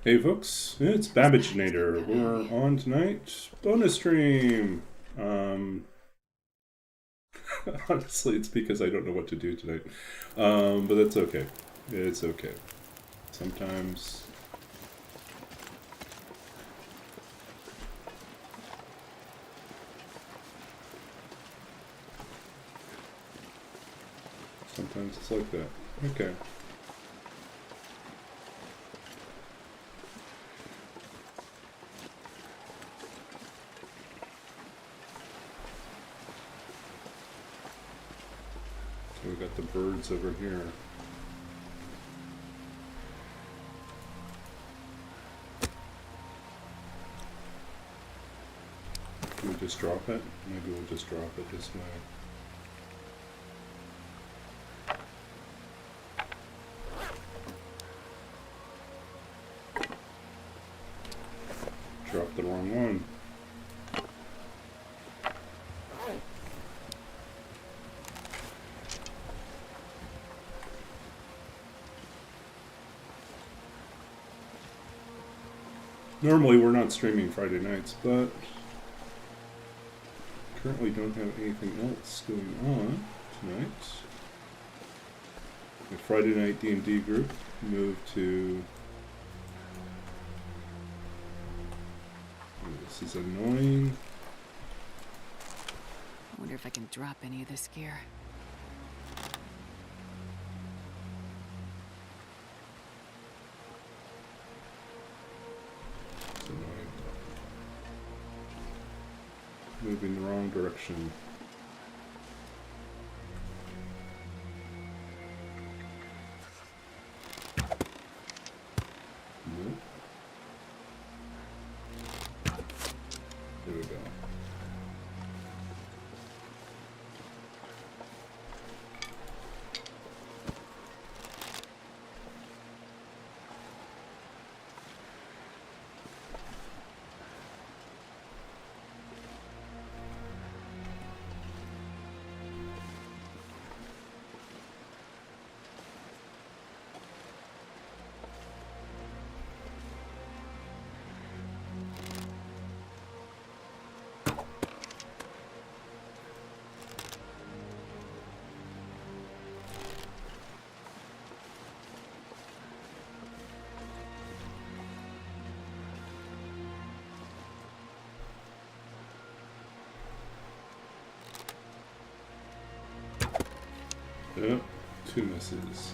Hey folks, it's Babbaginator. We're on tonight. Bonus stream. Um, Honestly, it's because I don't know what to do tonight. But that's okay. It's okay. Sometimes. Sometimes it's like that. Okay. So we got the birds over here. Can we just drop it? Maybe we'll just drop it this way. Drop the wrong one. Normally we're not streaming Friday nights, but currently don't have anything else going on tonight. The Friday night D&D group moved to... This is annoying. I wonder if I can drop any of this gear. It's annoying. Moving the wrong direction. Nope. There we go. Yep, 2 misses.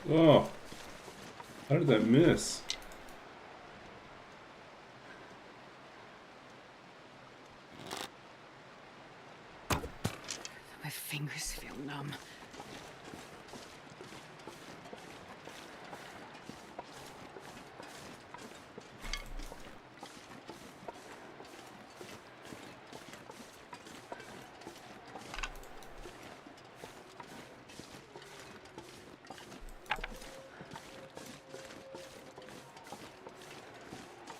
Oh, how did that miss? My fingers feel numb.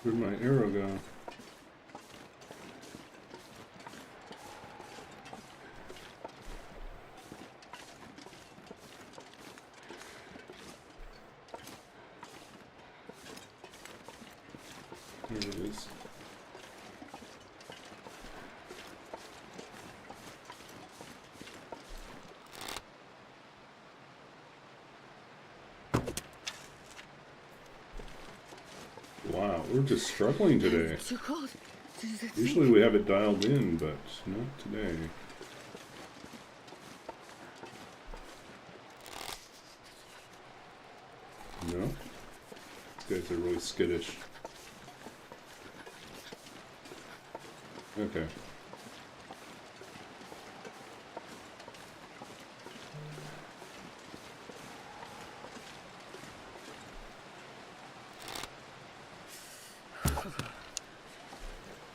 Where'd my arrow go? There it is. Wow, we're just struggling today. It's too cold. Usually we have it dialed in, but not today. No? These guys are really skittish. Okay.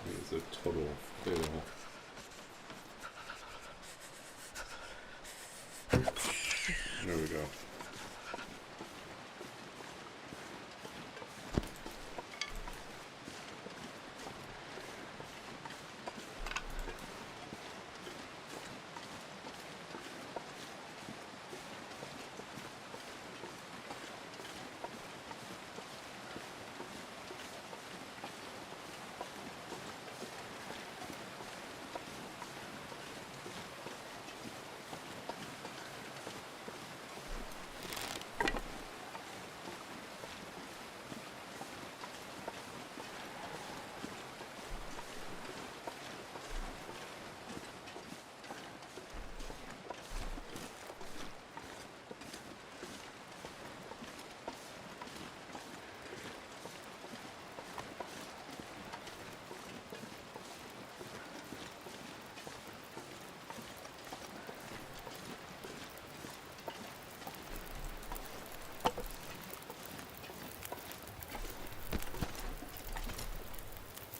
It was a total fail. There we go.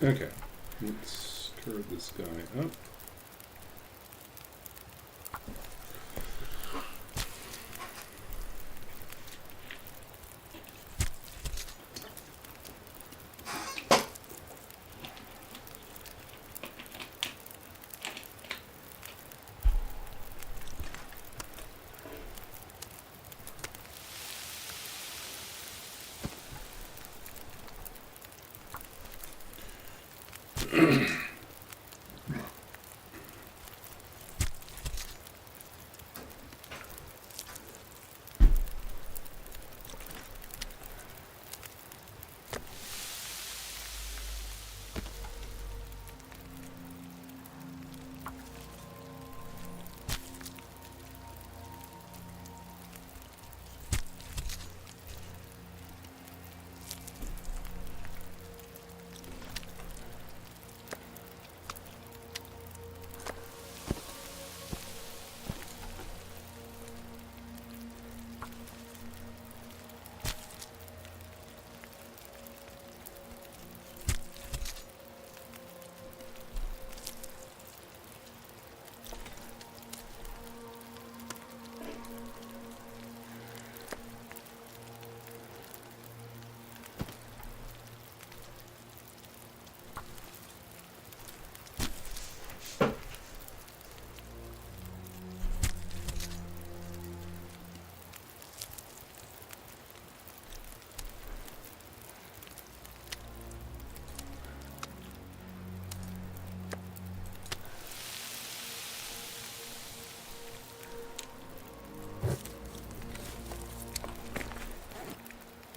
Okay, let's curve this guy up.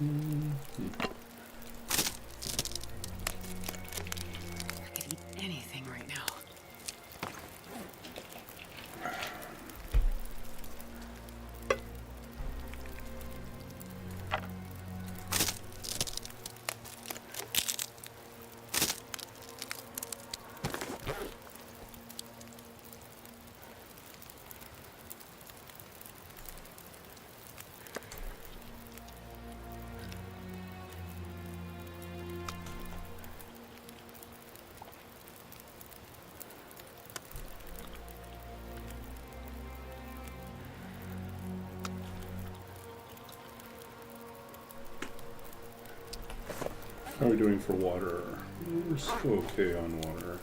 I could eat anything right now. How are we doing for water? We're still okay on water.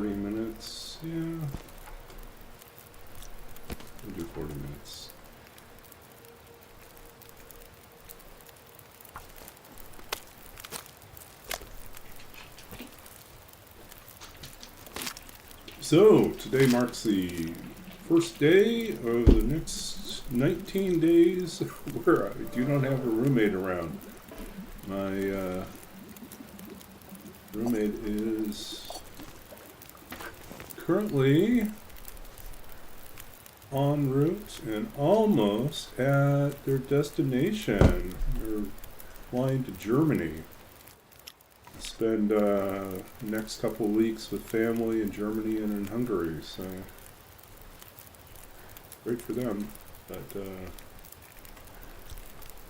Minutes, yeah. We'll do 40 minutes. So, today marks the first day of the next 19 days where I do not have a roommate around. My roommate is currently en route and almost at their destination. They're flying to Germany. Spend next couple of weeks with family in Germany and in Hungary. So great for them, but it'll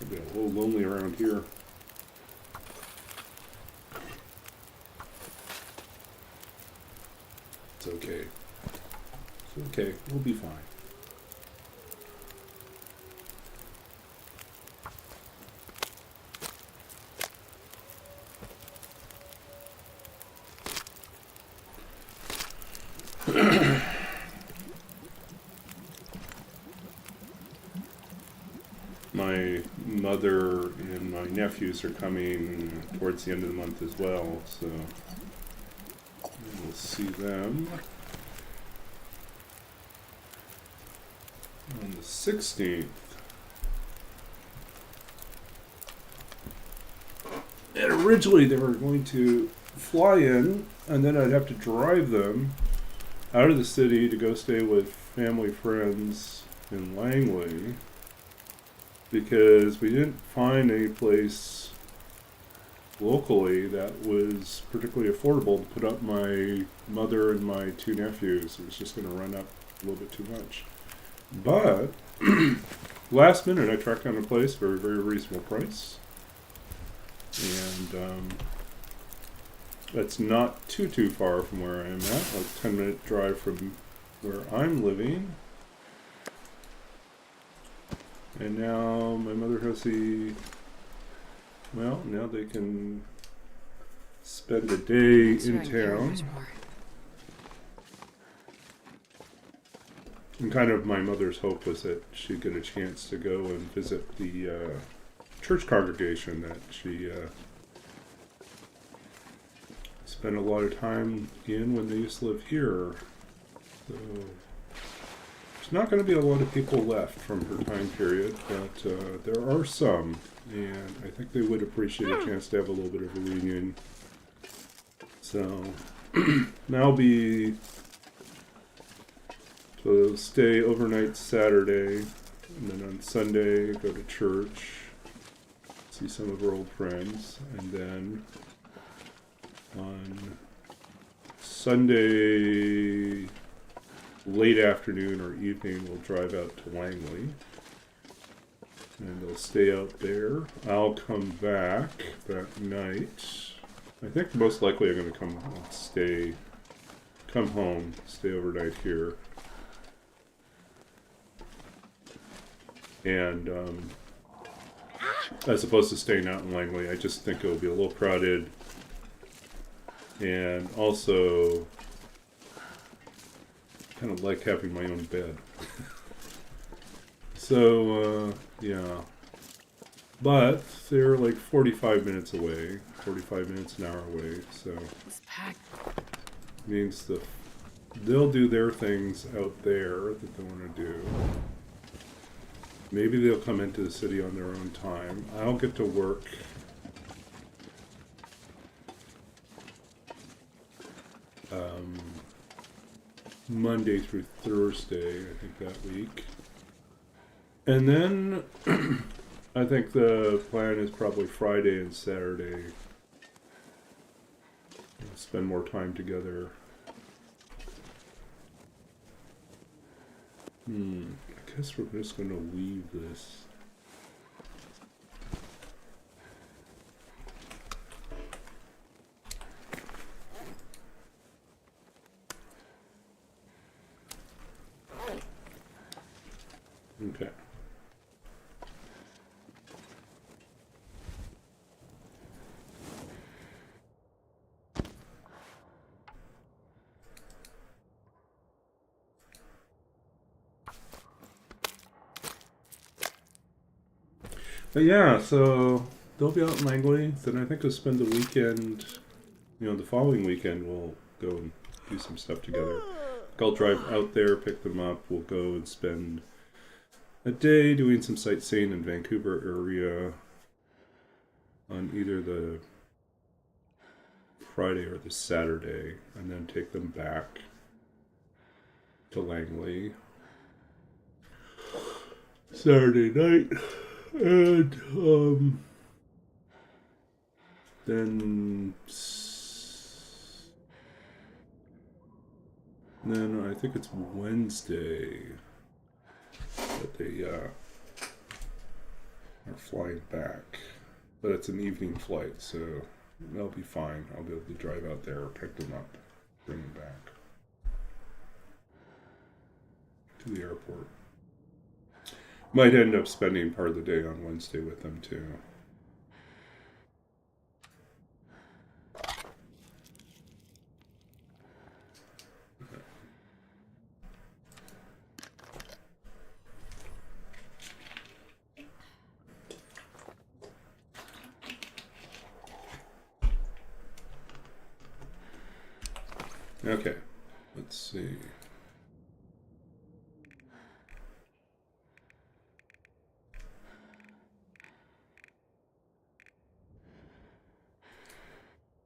be a little lonely around here. It's okay. It's okay. We'll be fine. My mother and my nephews are coming towards the end of the month as well, so we'll see them on the 16th. And originally they were going to fly in, and then I'd have to drive them out of the city to go stay with family friends in Langley. because we didn't find any place locally that was particularly affordable to put up my mother and my two nephews. It was just going to run up a little bit too much. But last minute, I tracked down a place for a very reasonable price, and it's not too far from where I am at. Like 10-minute drive from where I'm living. And now my mother has now they can spend a day That's in right, town. there's more. And kind of my mother's hope was that she'd get a chance to go and visit the church congregation that she spent a lot of time in when they used to live here. So there's not going to be a lot of people left from her time period, but there are some, and I think they would appreciate a chance to have a little bit of a reunion. So so stay overnight Saturday, and then on Sunday go to church, see some of our old friends, and then on Sunday late afternoon or evening we'll drive out to Langley, and they'll stay out there. I'll come back that night. I think most likely I'm going to come home, stay overnight here. And as opposed to staying out in Langley, I just think it'll be a little crowded, and also kind of like having my own bed. So yeah, but they're like 45 minutes away, 45 minutes an hour away, so It's packed. means they'll do their things out there that they want to do. Maybe they'll come into the city on their own time. I'll get to work Monday through Thursday, I think, that week. And then I think the plan is probably Friday and Saturday. We'll spend more time together. I guess we're just going to leave this. Okay. But yeah, so they'll be out in Langley. Then I think we'll spend the weekend, the following weekend we'll go and do some stuff together. I'll drive out there, pick them up. We'll go and spend a day doing some sightseeing in Vancouver area on either the Friday or the Saturday, and then take them back to Langley Saturday night. And then I think it's Wednesday that they are flying back, but it's an evening flight, so they'll be fine. I'll be able to drive out there, pick them up, bring them back to the airport. Might end up spending part of the day on Wednesday with them too. Okay, let's see.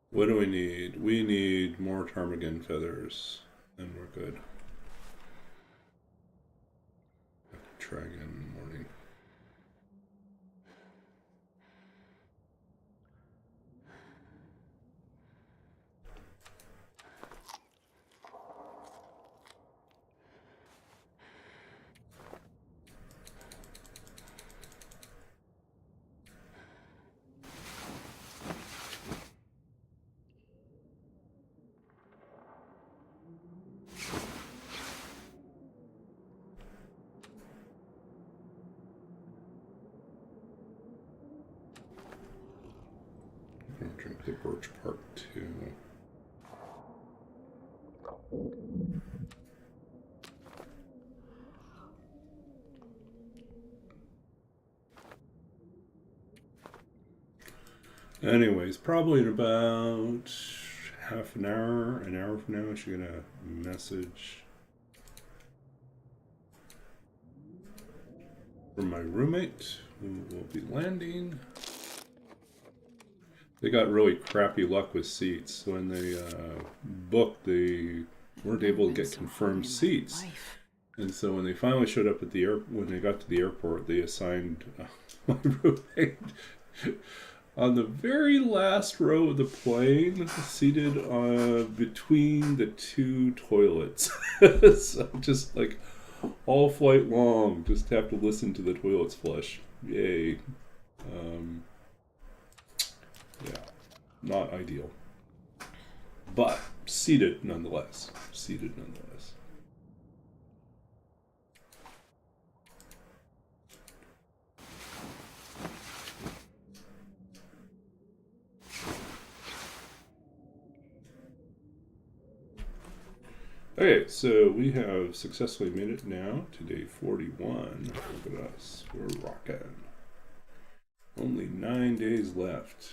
What do we need? We need more ptarmigan feathers, and we're good. Try again in the morning. I'll drink the birch bark too. Anyways, probably in about half an hour from now, I should get a message from my roommate who will be landing. They got really crappy luck with seats. When they booked, they weren't able to get confirmed seats. And so when they finally showed up at the when they got to the airport, they assigned my roommate on the very last row of the plane, seated between the two toilets. So just like all flight long, just have to listen to the toilets flush. Yay. Yeah, not ideal. But seated nonetheless. Seated nonetheless. Okay, so we have successfully made it now to day 41. Look at us, we're rocking. Only 9 days left.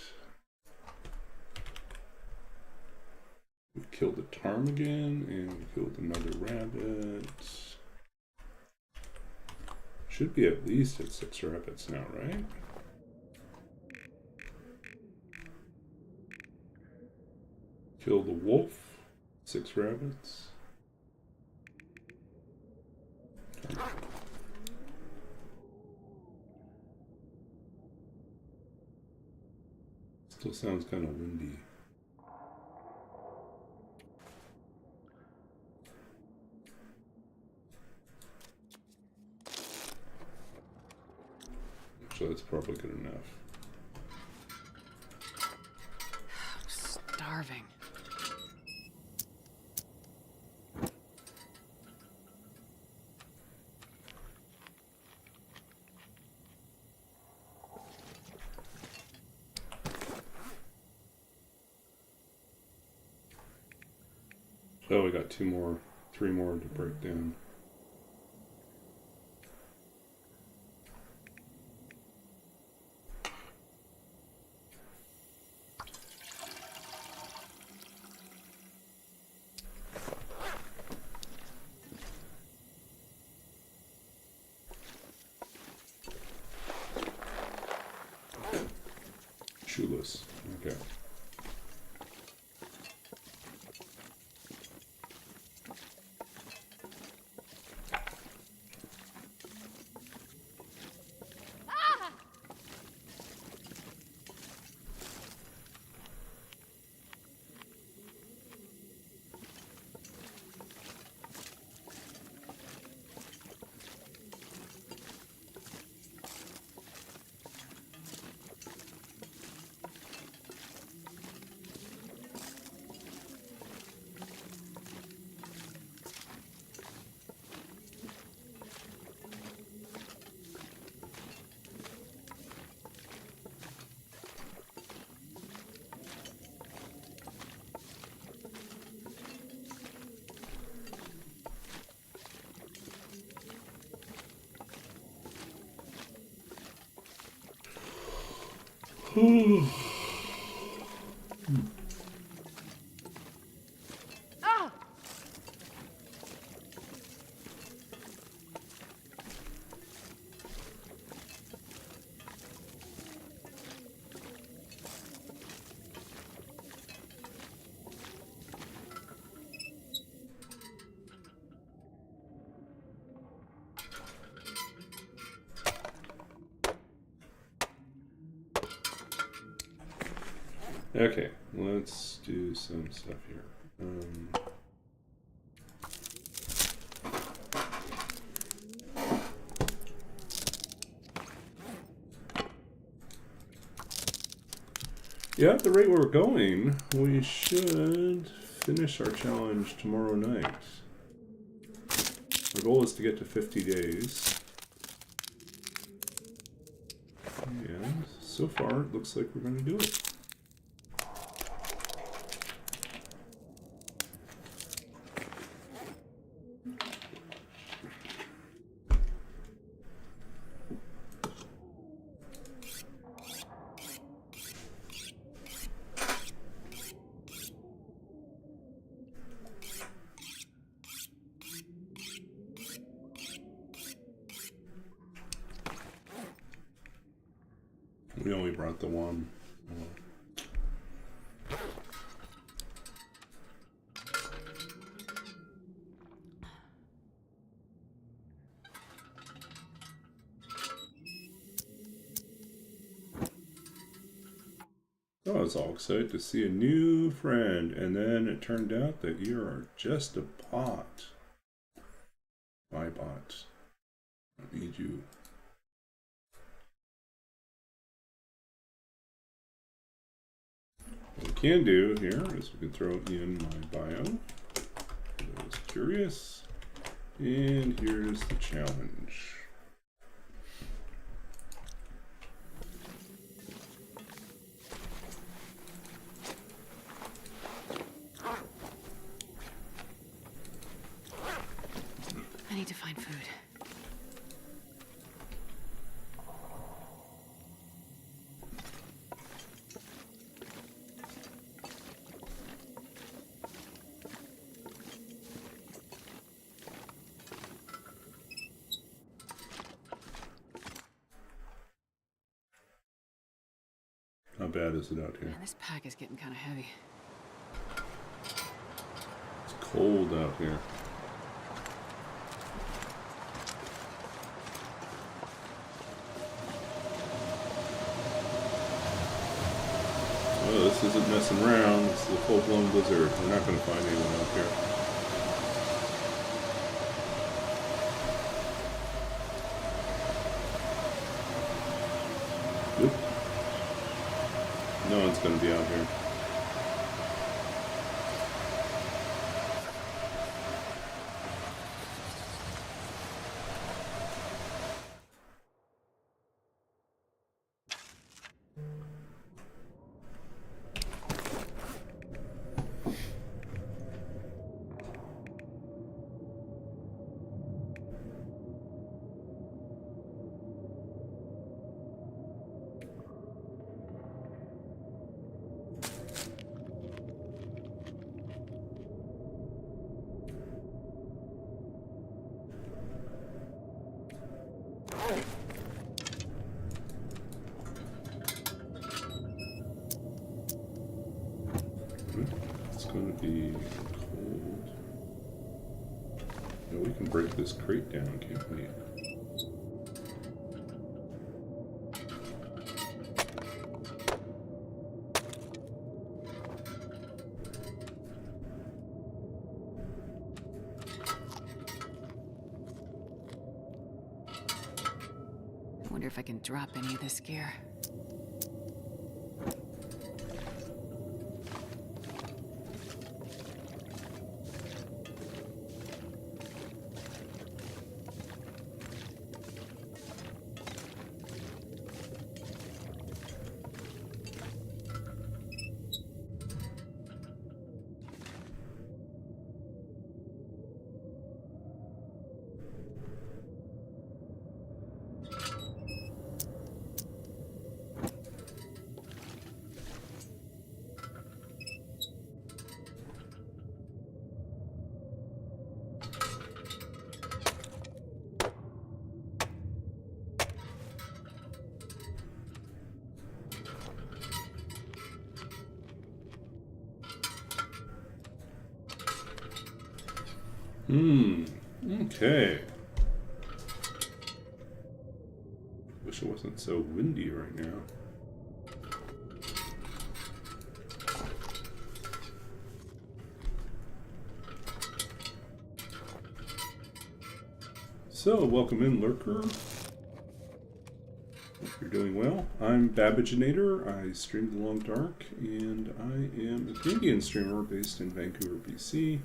We killed a ptarmigan and we killed another rabbit. Should be at least at 6 rabbits now, right? Killed a wolf, 6 rabbits. Still sounds kind of windy. So that's probably good enough. I'm starving. Oh, we got 3 more to break down. Shoeless. Okay. Okay, let's do some stuff here. Yeah, at the rate we're going, we should finish our challenge tomorrow night. Our goal is to get to 50 days. And so far, it looks like we're going to do it. brought the one. I was all excited to see a new friend, and then it turned out that you are just a bot. My bot. I need you. What we can do here is we can throw in my bio. I was curious. And here's the challenge. I need to find food. How bad is it out here? Man, this pack is getting kind of heavy. It's cold out here. Oh, this isn't messing around. This is a full-blown blizzard. We're not going to find anyone out here. Oop. No one's going to be out here. It's going to be cold. No, we can break this crate down, can't we? I wonder if I can drop any of this gear. Okay. Wish it wasn't so windy right now. So, welcome in, Lurker. Hope you're doing well. I'm Babbaginator. I stream The Long Dark, and I am a Canadian streamer based in Vancouver, BC.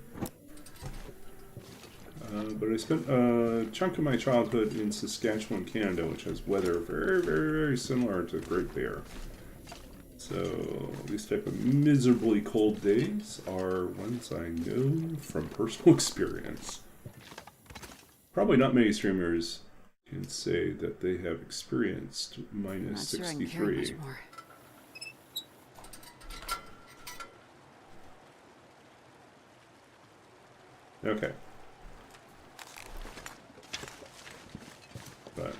But I spent a chunk of my childhood in Saskatchewan, Canada, which has weather very, very, very similar to Great Bear. So these type of miserably cold days are ones I know from personal experience. Probably not many streamers can say that they have experienced minus 63. Okay. But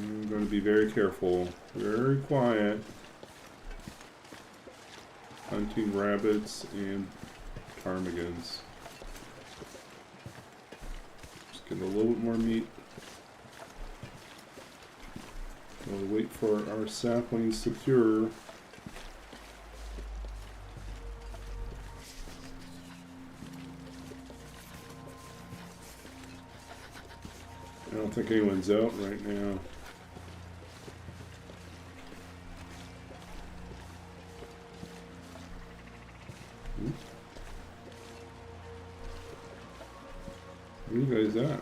I'm going to be very careful, very quiet. Hunting rabbits and ptarmigans. Just get a little bit more meat. We'll wait for our saplings to cure. I don't think anyone's out right now. Where are you guys at?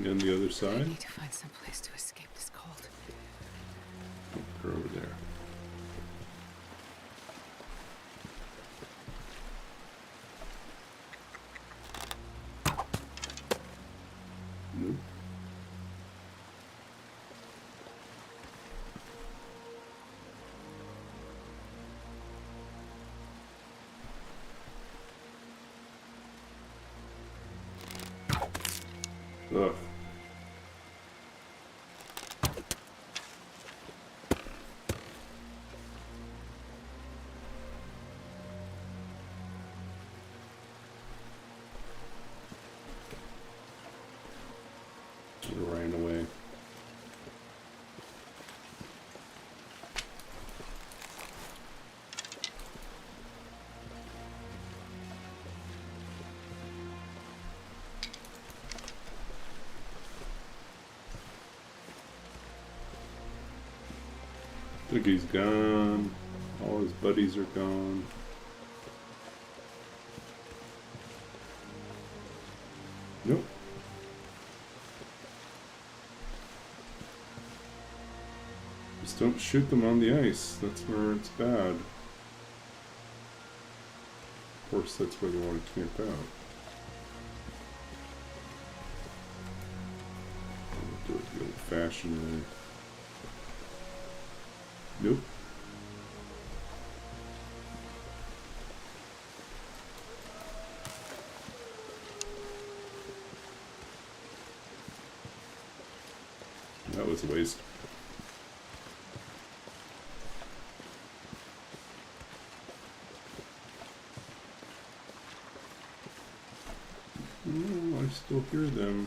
And the other I side? need to find some place to escape this cold. They're over there. Nope. Ugh. It ran away. I think he's gone. All his buddies are gone. Nope. Just don't shoot them on the ice. That's where it's bad. Of course, that's where they want to camp out. I'll do it the old-fashioned way. Nope. That was a waste. Oh, I still hear them.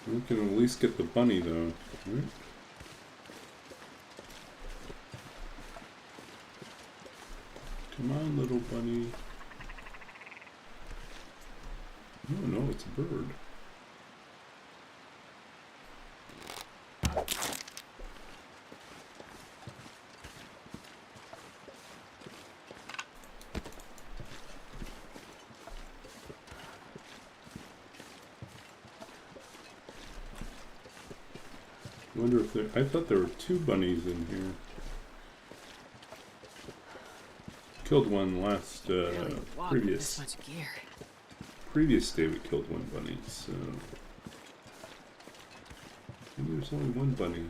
We can at least get the bunny though, right? Come on, little bunny. Oh no, it's a bird. I wonder if there... I thought there were two bunnies in here. Killed one last, Barely walk with this much gear. previous day we killed one bunny, so... Maybe there's only one bunny.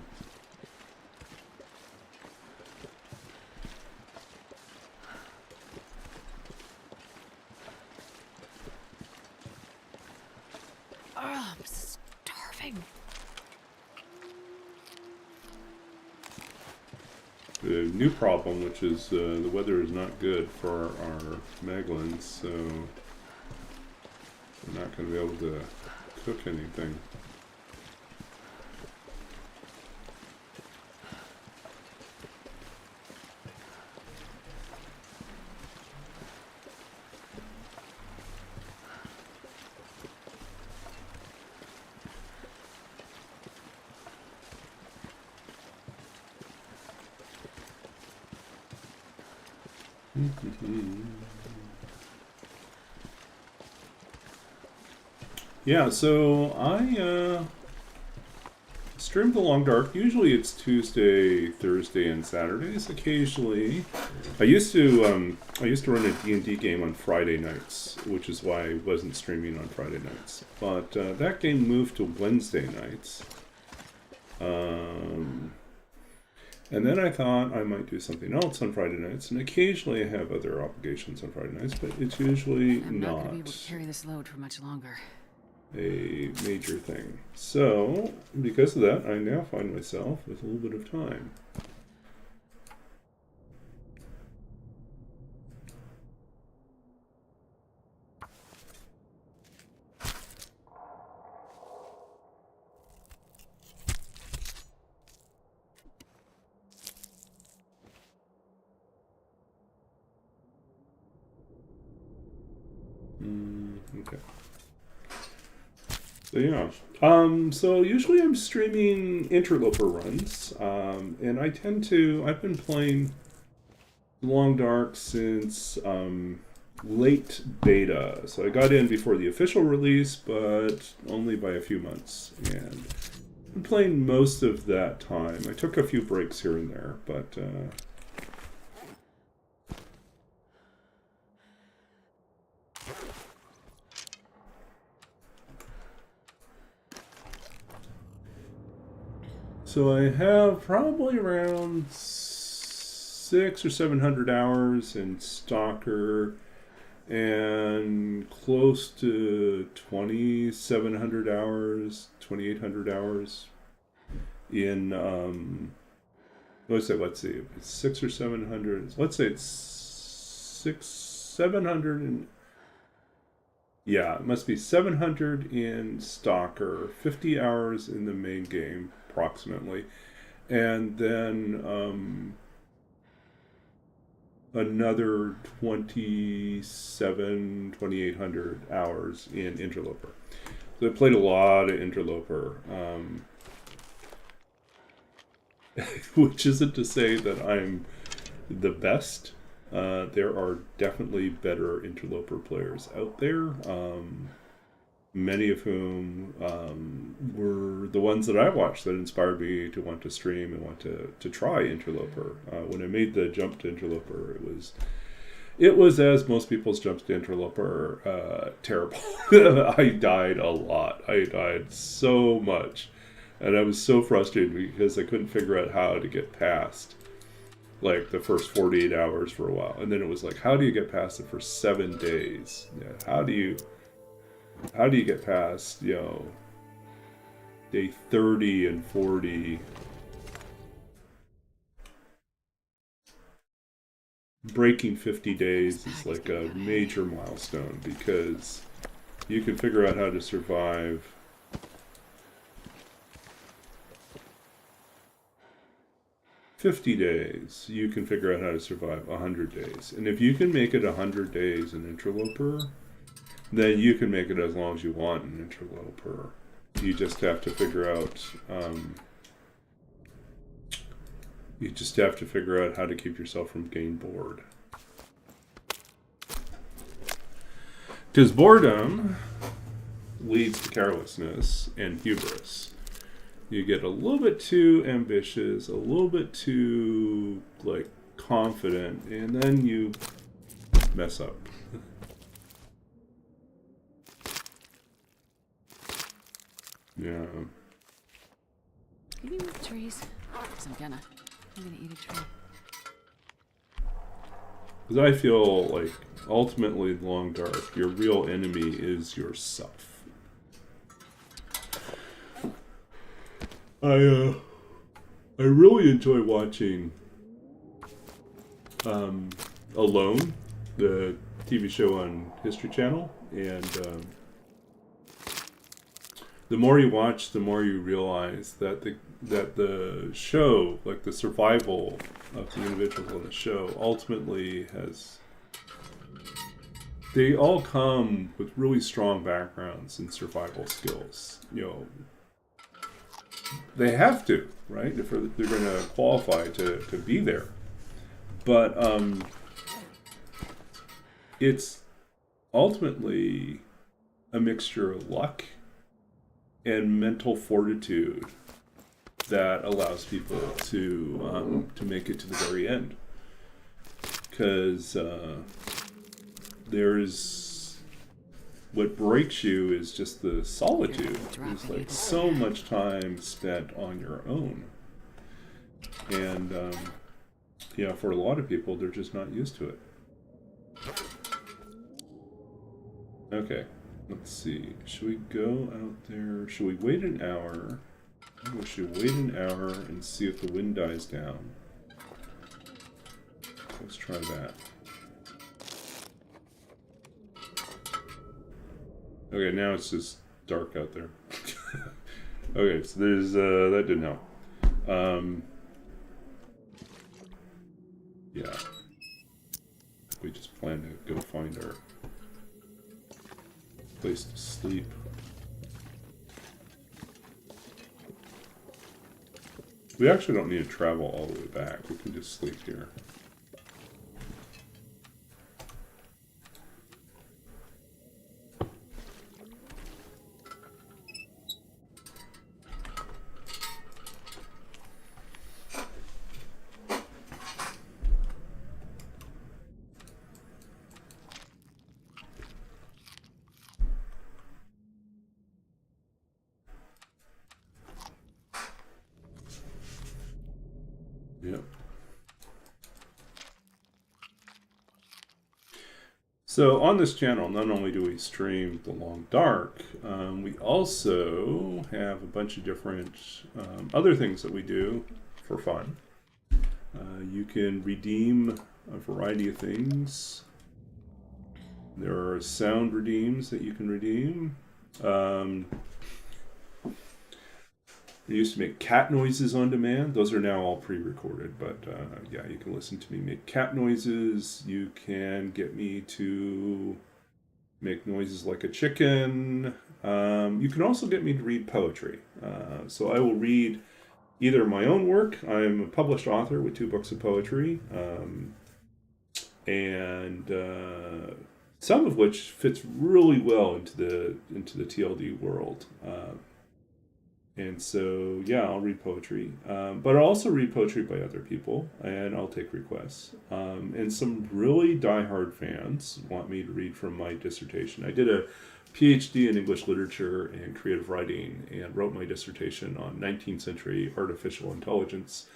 Oh, I'm starving. The new problem, which is the weather is not good for our Maglins, so we're not going to be able to cook anything. Yeah, so I was stream the Long Dark. Usually it's Tuesday, Thursday, and Saturdays. Occasionally, I used to run a D&D game on Friday nights, which is why I wasn't streaming on Friday nights. But that game moved to Wednesday nights. And then I thought I might do something else on Friday nights, and occasionally I have other obligations on Friday nights, but it's usually I'm not not going to be able to carry this load for much longer. a major thing. So, because of that, I now find myself with a little bit of time. Okay. So yeah. So usually I'm streaming Interloper runs, and I've been playing Long Dark since late beta. So I got in before the official release, but only by a few months. And I'm playing most of that time. I took a few breaks here and there, but so I have probably around 600 or 700 hours in Stalker and close to 2,700 hours, 2,800 hours in, let's see, it's 600 or 700, let's say it's 700 and, yeah, it must be 700 in Stalker, 50 hours in the main game, approximately, and then another 2,800 hours in Interloper. So I played a lot of Interloper, which isn't to say that I'm the best. There are definitely better Interloper players out there. Many of whom were the ones that I watched that inspired me to want to stream and want to try Interloper. When I made the jump to Interloper, it was as most people's jumps to Interloper, terrible. I died a lot. I died so much. And I was so frustrated because I couldn't figure out how to get past like the first 48 hours for a while. And then it was like, how do you get past it for 7 days? Yeah, how do you get past, day 30 and 40? Breaking 50 days is like a major milestone because you can figure out how to survive 50 days. You can figure out how to survive 100 days. And if you can make it 100 days in Interloper, then you can make it as long as you want in Interloper. You just have to figure out how to keep yourself from getting bored. Because boredom leads to carelessness and hubris. You get a little bit too ambitious, a little bit too confident, and then you mess up. Yeah. Can you move trees? Because I'm gonna eat a tree. Because I feel like ultimately in Long Dark, your real enemy is yourself. I really enjoy watching Alone, the TV show on History Channel, and the more you watch, the more you realize that the show, like the survival of the individuals on the show, ultimately they all come with really strong backgrounds in survival skills. They have to, right? If they're going to qualify to be there. But it's ultimately a mixture of luck and mental fortitude that allows people to make it to the very end. Because there's what breaks you is just the solitude. There's like so much time spent on your own, and yeah, for a lot of people, they're just not used to it. Okay, let's see. Should we go out there? Should we wait an hour? We should wait an hour and see if the wind dies down. Let's try that. Okay, now it's just dark out there. Okay, so there's that didn't help. Yeah, we just plan to go find our place to sleep. We actually don't need to travel all the way back. We can just sleep here. Yep. So on this channel, not only do we stream The Long Dark, we also have a bunch of different other things that we do for fun. You can redeem a variety of things. There are sound redeems that you can redeem. I used to make cat noises on demand. Those are now all pre-recorded, but yeah, you can listen to me make cat noises. You can get me to make noises like a chicken. You can also get me to read poetry. So I will read either my own work. I'm a published author with 2 books of poetry, and some of which fits really well into the TLD world. And so, yeah, I'll read poetry, but I'll also read poetry by other people, and I'll take requests. And some really diehard fans want me to read from my dissertation. I did a PhD in English literature and creative writing, and wrote my dissertation on 19th century artificial intelligence,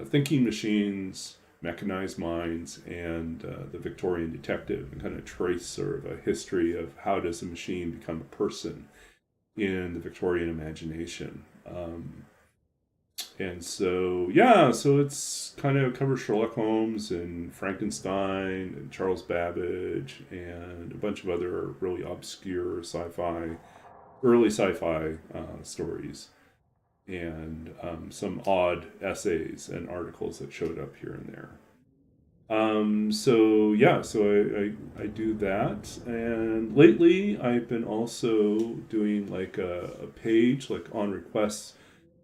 thinking machines, mechanized minds, and the Victorian detective, and kind of trace sort of a history of how does a machine become a person in the Victorian imagination. And so, yeah, so it's kind of covers Sherlock Holmes and Frankenstein and Charles Babbage and a bunch of other really obscure early sci-fi stories, and some odd essays and articles that showed up here and there. So yeah, so I do that, and lately I've been also doing like a page, like on requests.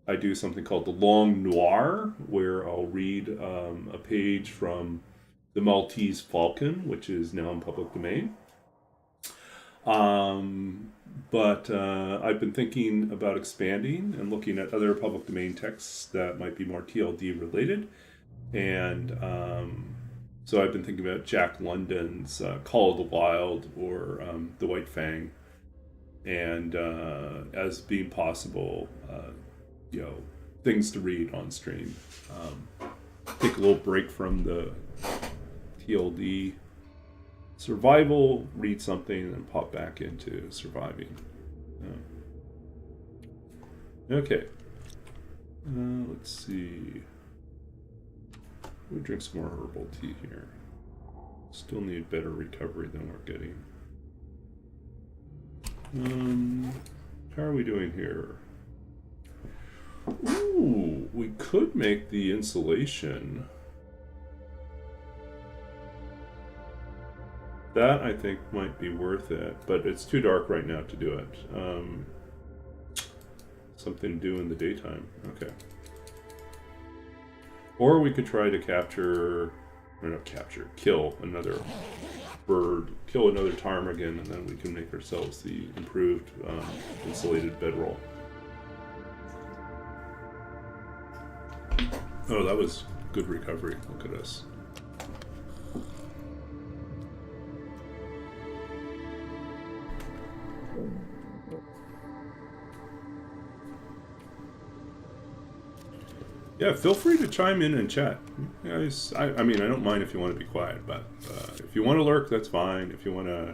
I do something called the Long Noir, where I'll read a page from The Maltese Falcon, which is now in public domain. But I've been thinking about expanding and looking at other public domain texts that might be more TLD related, and so I've been thinking about Jack London's Call of the Wild, or The White Fang, and as being possible, things to read on stream. Take a little break from the TLD survival, read something, and then pop back into surviving. Okay. Let's see. We drink some more herbal tea here. Still need better recovery than we're getting. How are we doing here? Ooh, we could make the insulation. That, I think, might be worth it, but it's too dark right now to do it. Something to do in the daytime. Okay. Or we could try to kill another bird, kill another ptarmigan, and then we can make ourselves the improved insulated bedroll. Oh, that was good recovery. Look at us. Yeah, feel free to chime in and chat. Guys, I mean, I don't mind if you want to be quiet, but if you want to lurk, that's fine. If you want to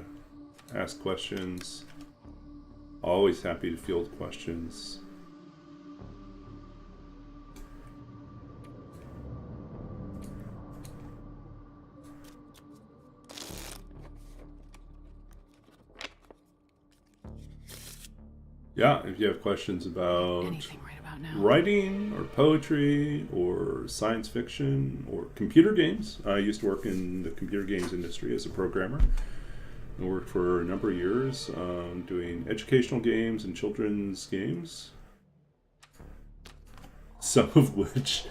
ask questions, always happy to field questions. Yeah, if you have questions about Anything right about now. writing or poetry or science fiction or computer games. I used to work in the computer games industry as a programmer. I worked for a number of years doing educational games and children's games. Some of which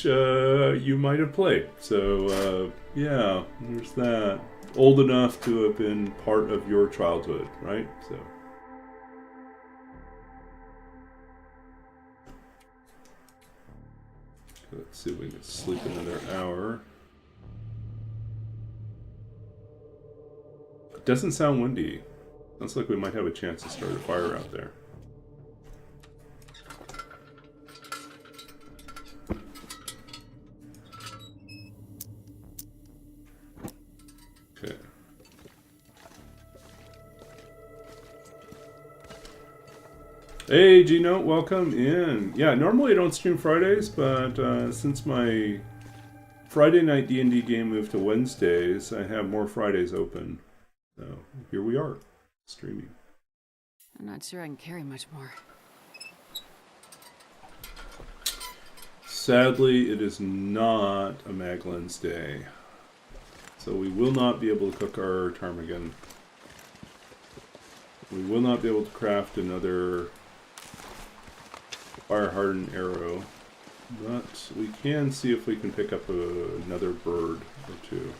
you might have played. So yeah, there's that. Old enough to have been part of your childhood, right? So let's see if we can sleep another hour. It doesn't sound windy. Sounds like we might have a chance to start a fire out there. Okay. Hey Gino, welcome in. Yeah, normally I don't stream Fridays, but since my Friday night D&D game moved to Wednesdays, I have more Fridays open. So here we are, streaming. I'm not sure I can carry much more. Sadly, it is not a Maglin's Day. So we will not be able to cook our ptarmigan. We will not be able to craft another fire-hardened arrow. But we can see if we can pick up another bird or two.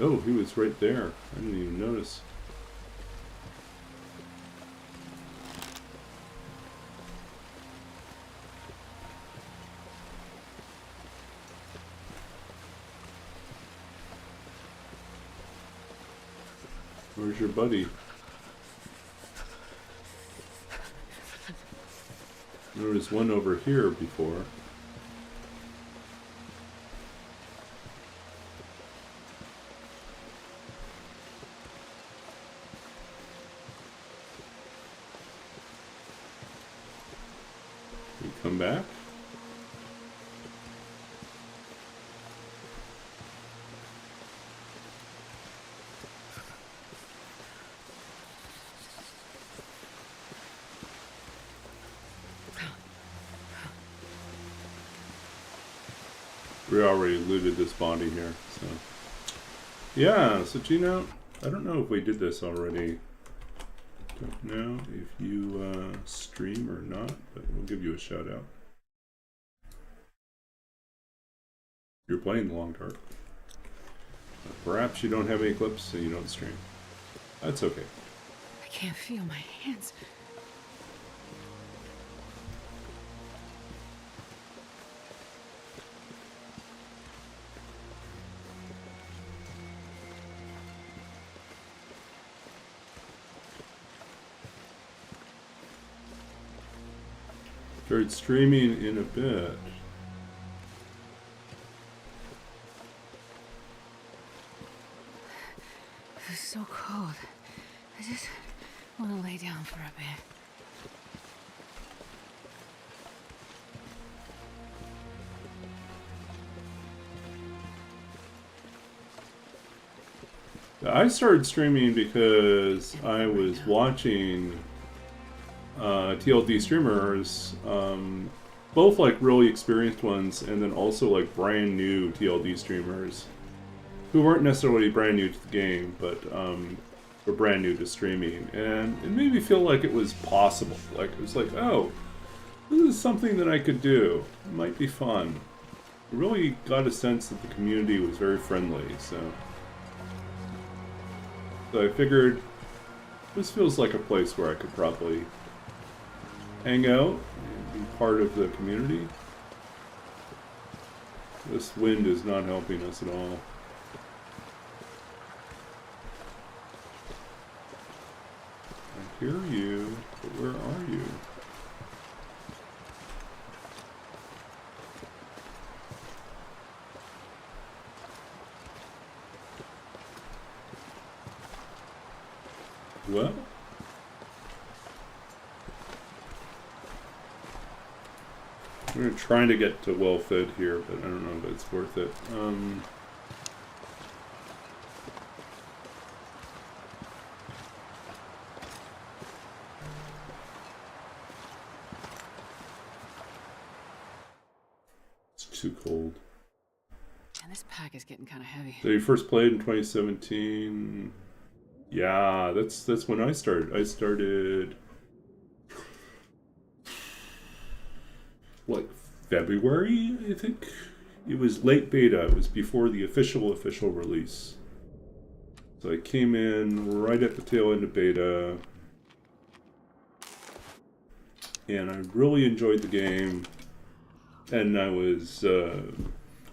Oh, he was right there. I didn't even notice. Where's your buddy? There was one over here before. You come back? We already looted this body here, so. Yeah, so Gino, I don't know if we did this already. Don't know if you stream or not, but we'll give you a shout out. You're playing the Long Dark. Perhaps you don't have any clips and you don't stream. That's okay. I can't feel my hands. Start streaming in a bit. It's so cold. I just want to lay down for a bit. I started streaming because I was watching TLD streamers, both like really experienced ones and then also like brand new TLD streamers who weren't necessarily brand new to the game, but were brand new to streaming, and it made me feel like it was possible. Like it was like, oh, this is something that I could do. It might be fun. I really got a sense that the community was very friendly, so So I figured this feels like a place where I could probably hang out and be part of the community. This wind is not helping us at all. I hear you, but where are you? Well, we're trying to get to well-fed here, but I don't know if it's worth it. It's too cold. And this pack is getting kind of heavy. So you first played in 2017. Yeah, that's when I started. I started like February, I think. It was late beta. It was before the official release. So I came in right at the tail end of beta, and I really enjoyed the game. And I was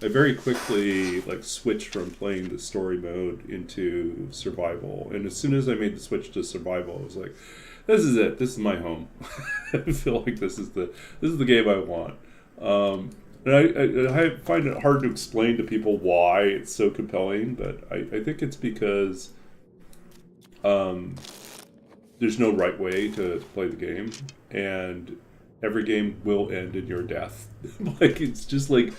I very quickly like switched from playing the story mode into survival. And as soon as I made the switch to survival, I was like, this is it. This is my home. I feel like this is the game I want. And I find it hard to explain to people why it's so compelling, but I think it's because there's no right way to play the game, and every game will end in your death. Like, it's just like,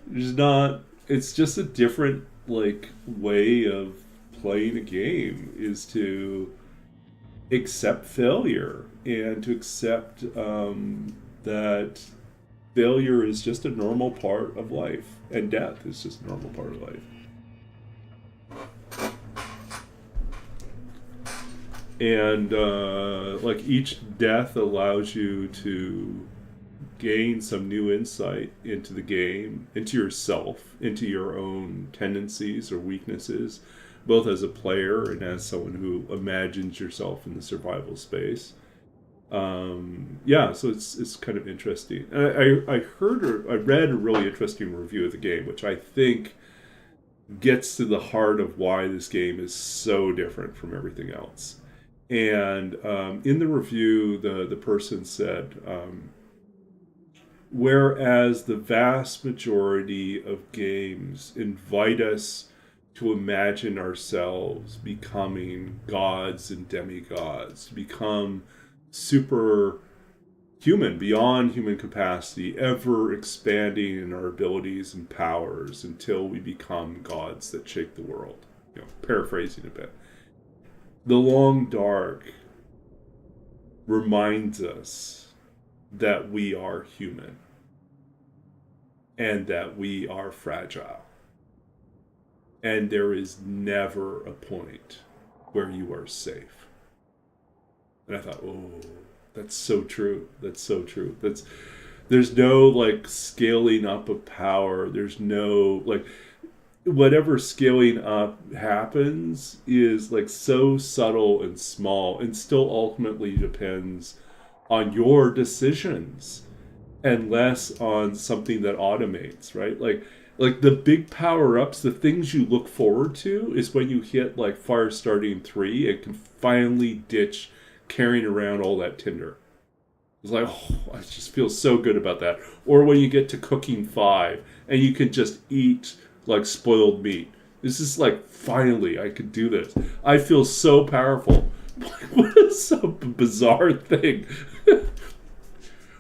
it's just a different like way of playing a game, is to accept failure and to accept that failure is just a normal part of life, and death is just a normal part of life. And like each death allows you to gain some new insight into the game, into yourself, into your own tendencies or weaknesses, both as a player and as someone who imagines yourself in the survival space. Yeah, so it's kind of interesting. I read a really interesting review of the game, which I think gets to the heart of why this game is so different from everything else. And in the review, the person said, whereas the vast majority of games invite us to imagine ourselves becoming gods and demigods, to become super human, beyond human capacity, ever expanding in our abilities and powers until we become gods that shake the world. You know, paraphrasing a bit. The Long Dark reminds us that we are human and that we are fragile. And there is never a point where you are safe. And I thought, oh, that's so true. That's so true. There's no like scaling up of power. There's no like, whatever scaling up happens is like so subtle and small, and still ultimately depends on your decisions and less on something that automates, right? Like the big power-ups, the things you look forward to is when you hit like fire starting 3 and can finally ditch carrying around all that tinder. It's like, oh, I just feel so good about that. Or when you get to cooking 5 and you can just eat like spoiled meat. This is like, finally I could do this. I feel so powerful. What is a bizarre thing?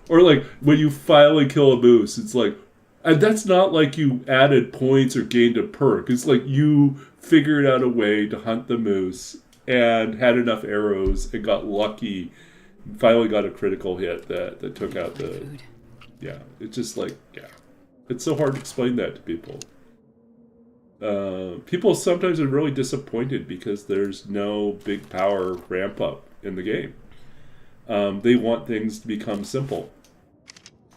Or like when you finally kill a moose, it's like, and that's not like you added points or gained a perk. It's like you figured out a way to hunt the moose and had enough arrows and got lucky. Finally got a critical hit that took out the food. Yeah, it's just like, yeah. It's so hard to explain that to people. People sometimes are really disappointed because there's no big power ramp up in the game. They want things to become simple.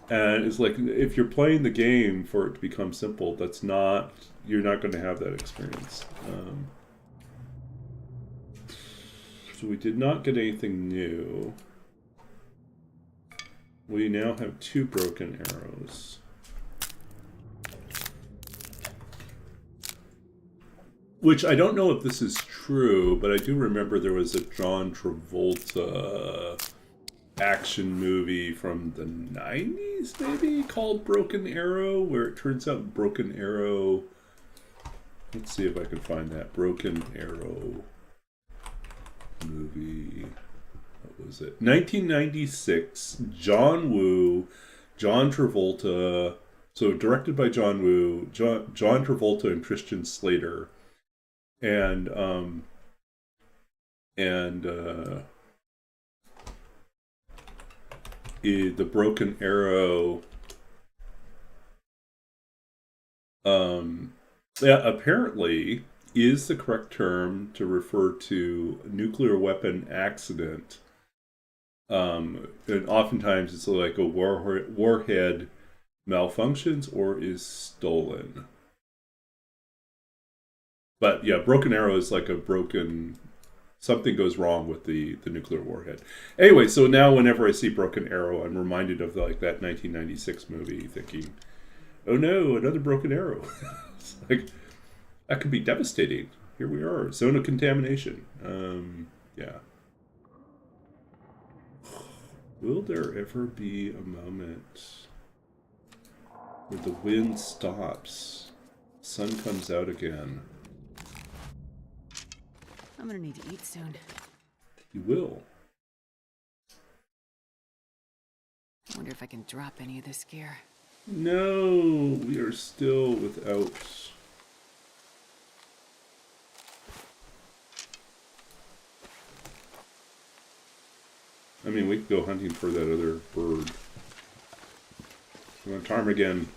And it's like, if you're playing the game for it to become simple, you're not going to have that experience. So we did not get anything new. We now have 2 broken arrows. Which I don't know if this is true, but I do remember there was a John Travolta action movie from the 90s, maybe, called Broken Arrow, where it turns out Broken Arrow... Let's see if I can find that. Broken Arrow movie... What was it? 1996, John Woo, John Travolta... So directed by John Woo, John Travolta and Christian Slater. And the Broken Arrow, yeah, apparently is the correct term to refer to a nuclear weapon accident. And oftentimes it's like a warhead malfunctions or is stolen. But yeah, Broken Arrow is like a broken... Something goes wrong with the nuclear warhead. Anyway, so now whenever I see Broken Arrow, I'm reminded of like that 1996 movie, thinking, oh no, another Broken Arrow. It's like, that could be devastating. Here we are, zone of contamination. Yeah. Will there ever be a moment where the wind stops, sun comes out again? I'm gonna need to eat soon. You will. I wonder if I can drop any of this gear. No, we are still without... I mean, we could go hunting for that other bird. I'm gonna tarm again.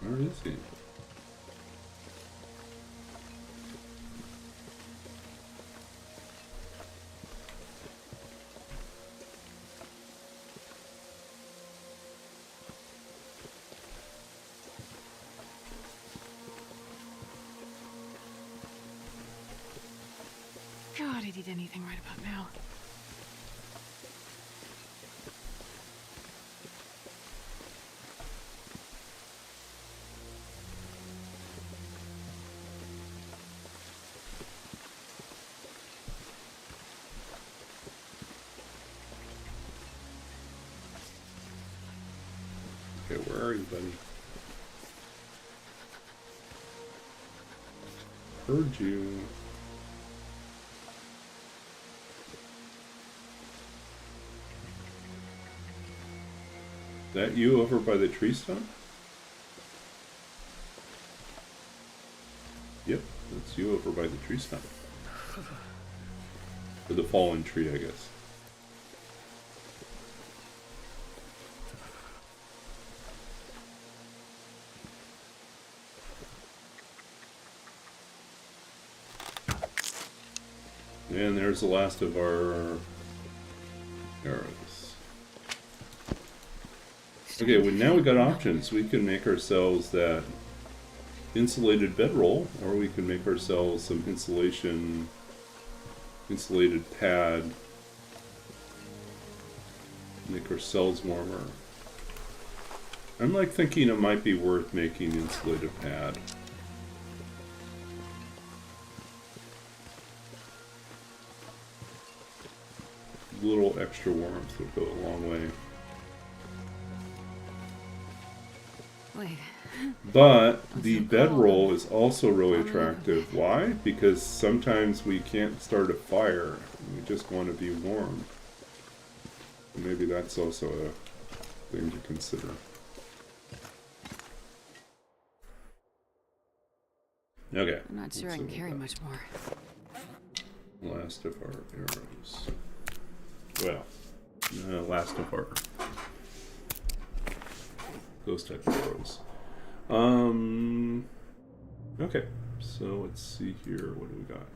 Where is he? God, I'd eat anything right about now. Okay, where are you, buddy? Heard you. That you over by the tree stump? Yep, that's you over by the tree stump. Or the fallen tree, I guess. And there's the last of our arrows. Okay, well now we got options. We can make ourselves that insulated bedroll, or we can make ourselves some insulated pad. Make ourselves warmer. I'm like thinking it might be worth making insulated pad. A little extra warmth would go a long way. Wait. But the bedroll is also really attractive. Why? Because sometimes we can't start a fire. We just want to be warm. Maybe that's also a thing to consider. Okay. I'm not sure I can carry much more. Last of our arrows. Well, last of our ghost type arrows. Okay, so let's see here. What do we got?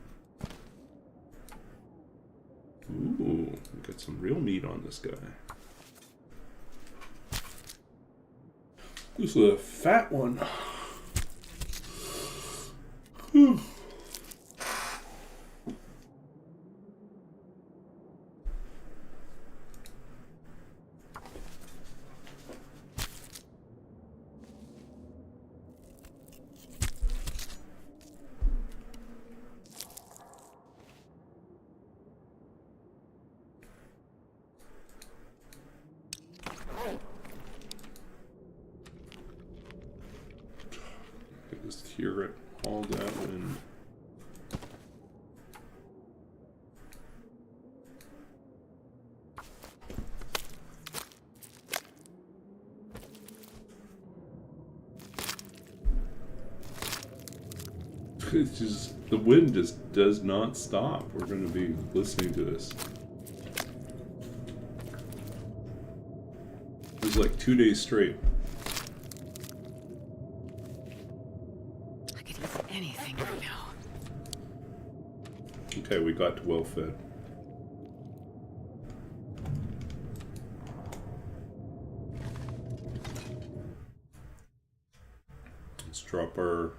Ooh, we got some real meat on this guy. This is a fat one. I can just hear it all down. It's just, the wind just does not stop. We're going to be listening to this. It was like 2 days straight. I could eat anything right now. Okay, we got to well fed. Let's drop our...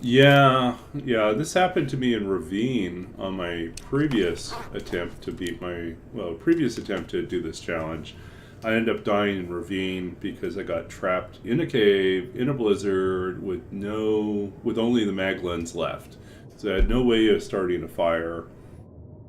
Yeah, this happened to me in Ravine on my previous attempt to beat my, previous attempt to do this challenge. I ended up dying in Ravine because I got trapped in a cave, in a blizzard, with only the mag lens left. So I had no way of starting a fire,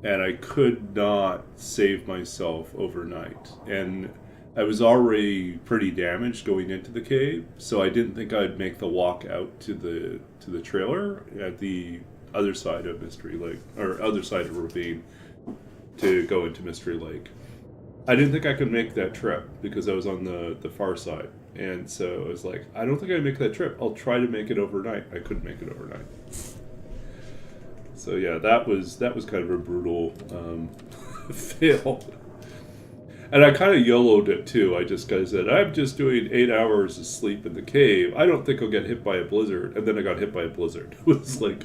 and I could not save myself overnight. And I was already pretty damaged going into the cave, so I didn't think I'd make the walk out to the trailer at the other side of Mystery Lake, or other side of Ravine, to go into Mystery Lake. I didn't think I could make that trip because I was on the far side, and so I was like, I don't think I can make that trip. I'll try to make it overnight. I couldn't make it overnight. So yeah, that was kind of a brutal fail. And I kind of YOLO'd it too. I just kind of said, I'm just doing 8 hours of sleep in the cave. I don't think I'll get hit by a blizzard. And then I got hit by a blizzard. It was like,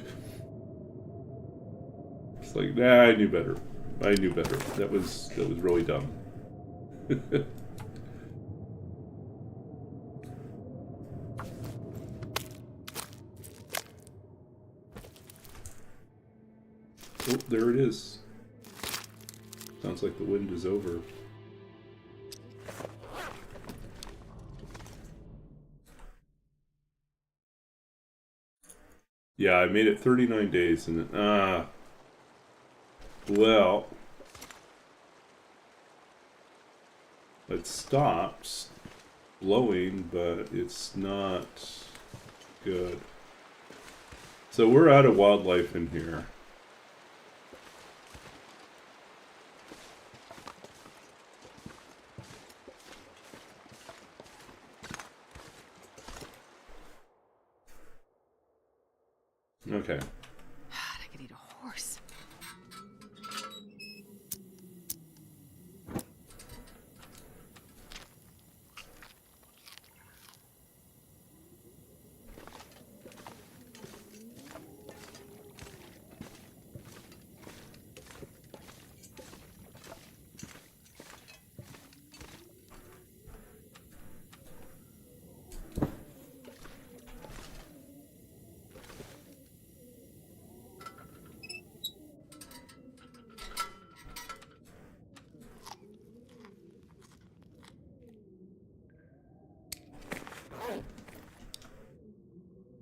nah, I knew better. I knew better. That was really dumb. Oh, there it is. Sounds like the wind is over. Yeah, I made it 39 days and well, it stops blowing, but it's not good. So we're out of wildlife in here. Okay. I could eat a horse.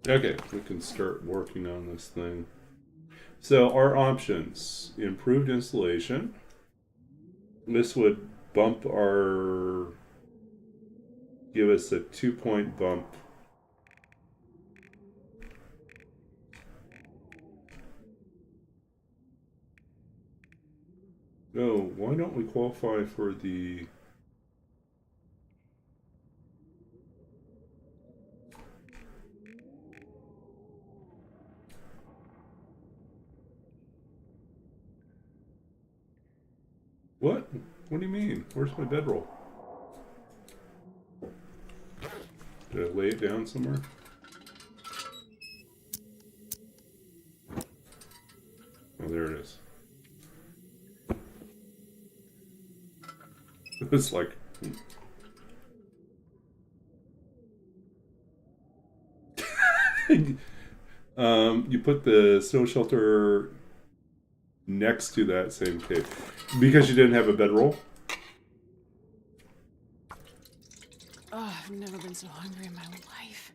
Okay, we can start working on this thing. So our options: improved installation. This would give us a 2-point bump don't we qualify for the... What? What do you mean? Where's my bedroll? Did I lay it down somewhere? Oh, there it is. It's like... you put the snow shelter next to that same cave. Because you didn't have a bedroll? Oh, I've never been so hungry in my life.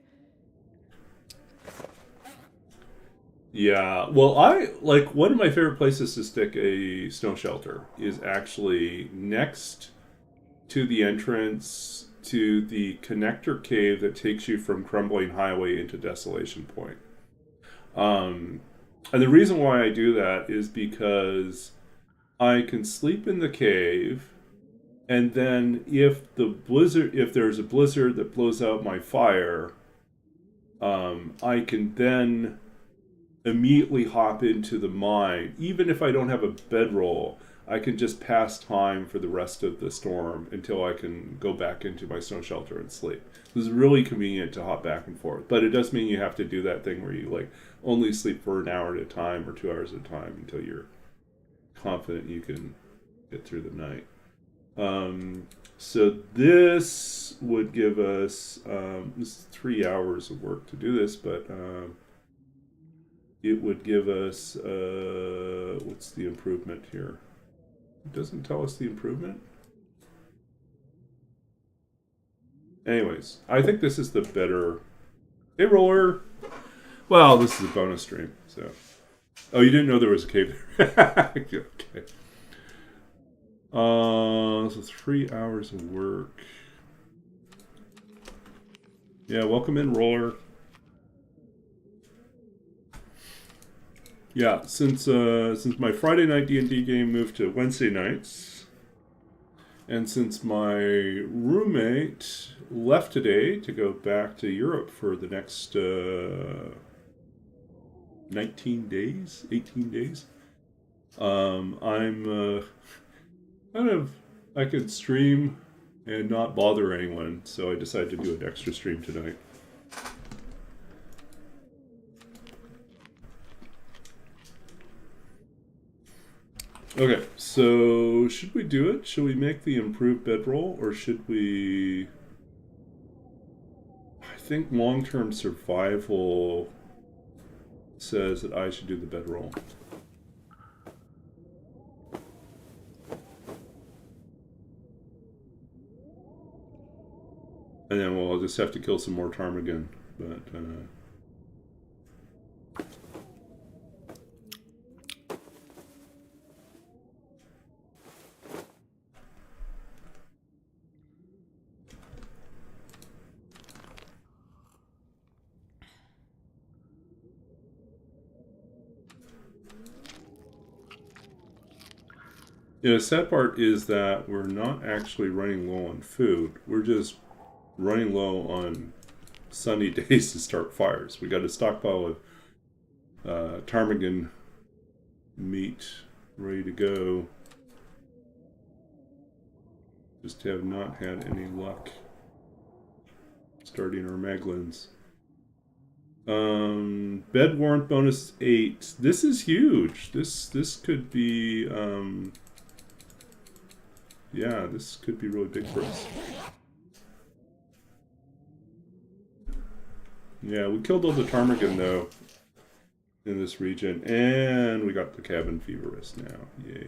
Yeah, well, I like one of my favorite places to stick a snow shelter is actually next to the entrance to the connector cave that takes you from Crumbling Highway into Desolation Point. And the reason why I do that is because I can sleep in the cave, and then if there's a blizzard that blows out my fire, I can then immediately hop into the mine. Even if I don't have a bedroll, I can just pass time for the rest of the storm until I can go back into my snow shelter and sleep. This is really convenient to hop back and forth, but it does mean you have to do that thing where you like only sleep for an hour at a time or 2 hours at a time until you're confident you can get through the night. So this would give us this is 3 hours of work to do this, but it would give us what's the improvement here? It doesn't tell us the improvement. Anyways, I think this is the better. Hey, Roller. Well, this is a bonus stream, so. Oh, you didn't know there was a cave there. Okay. So 3 hours of work. Yeah, welcome in, Roller. Yeah, since my Friday night D&D game moved to Wednesday nights, and since my roommate left today to go back to Europe for the next 19 days, 18 days, I'm kind of, I could stream and not bother anyone, so I decided to do an extra stream tonight. Okay, so should we do it? Should we make the improved bedroll, or should we... I think long-term survival says that I should do the bedroll. And then we'll just have to kill some more ptarmigan, but... Yeah, the sad part is that we're not actually running low on food. We're just running low on sunny days to start fires. We got a stockpile of ptarmigan meat ready to go. Just have not had any luck starting our Maglins. Bed warrant bonus 8. This is huge. This could be yeah, this could be really big for us. Yeah, we killed all the ptarmigan though in this region, and we got the cabin feverus now. Yay.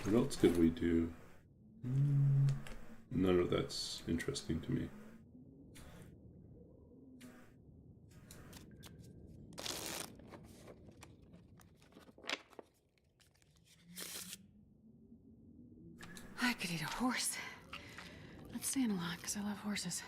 What else could we do? None of that's interesting to me. could eat a horse. Let's stand a lot, because I love horses.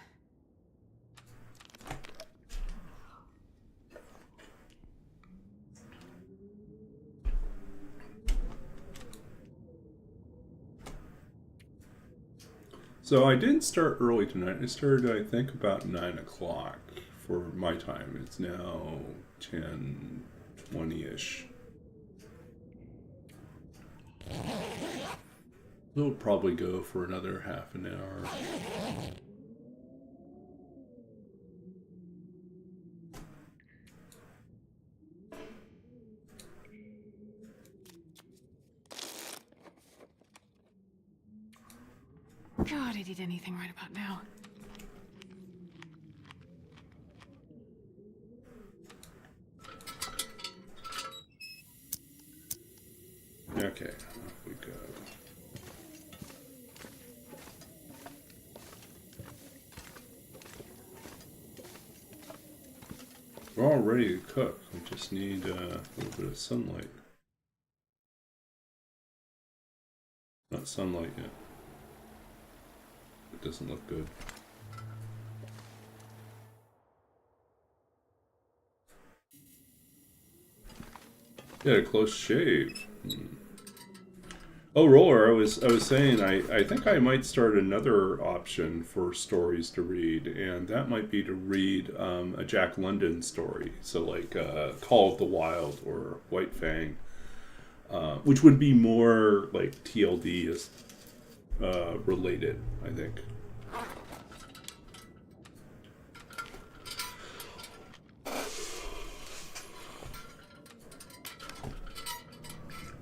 So I didn't start early tonight. I started, I think, about 9 o'clock for my time. It's now 10:20-ish. It'll probably go for another half an hour. God, I'd eat anything right about now. Okay, off we go. We're all ready to cook. We just need a little bit of sunlight. Not sunlight yet. It doesn't look good. Yeah, a close shave. Oh, Roller, I was saying I think I might start another option for stories to read, and that might be to read a Jack London story. So like Call of the Wild or White Fang, which would be more like TLD is related, I think.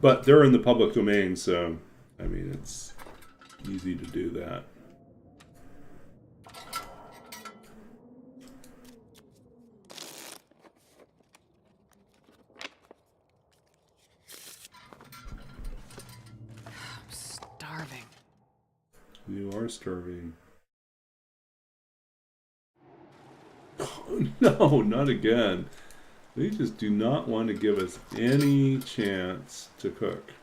But they're in the public domain, so, I mean, it's easy to do that. I'm starving. You are starving. Oh, no, not again. They just do not want to give us any chance to cook.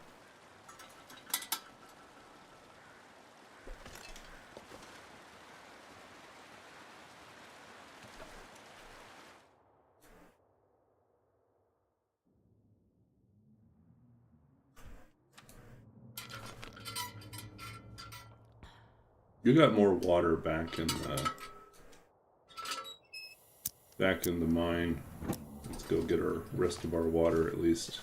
You got more water back in the mine. Let's go get our rest of our water at least.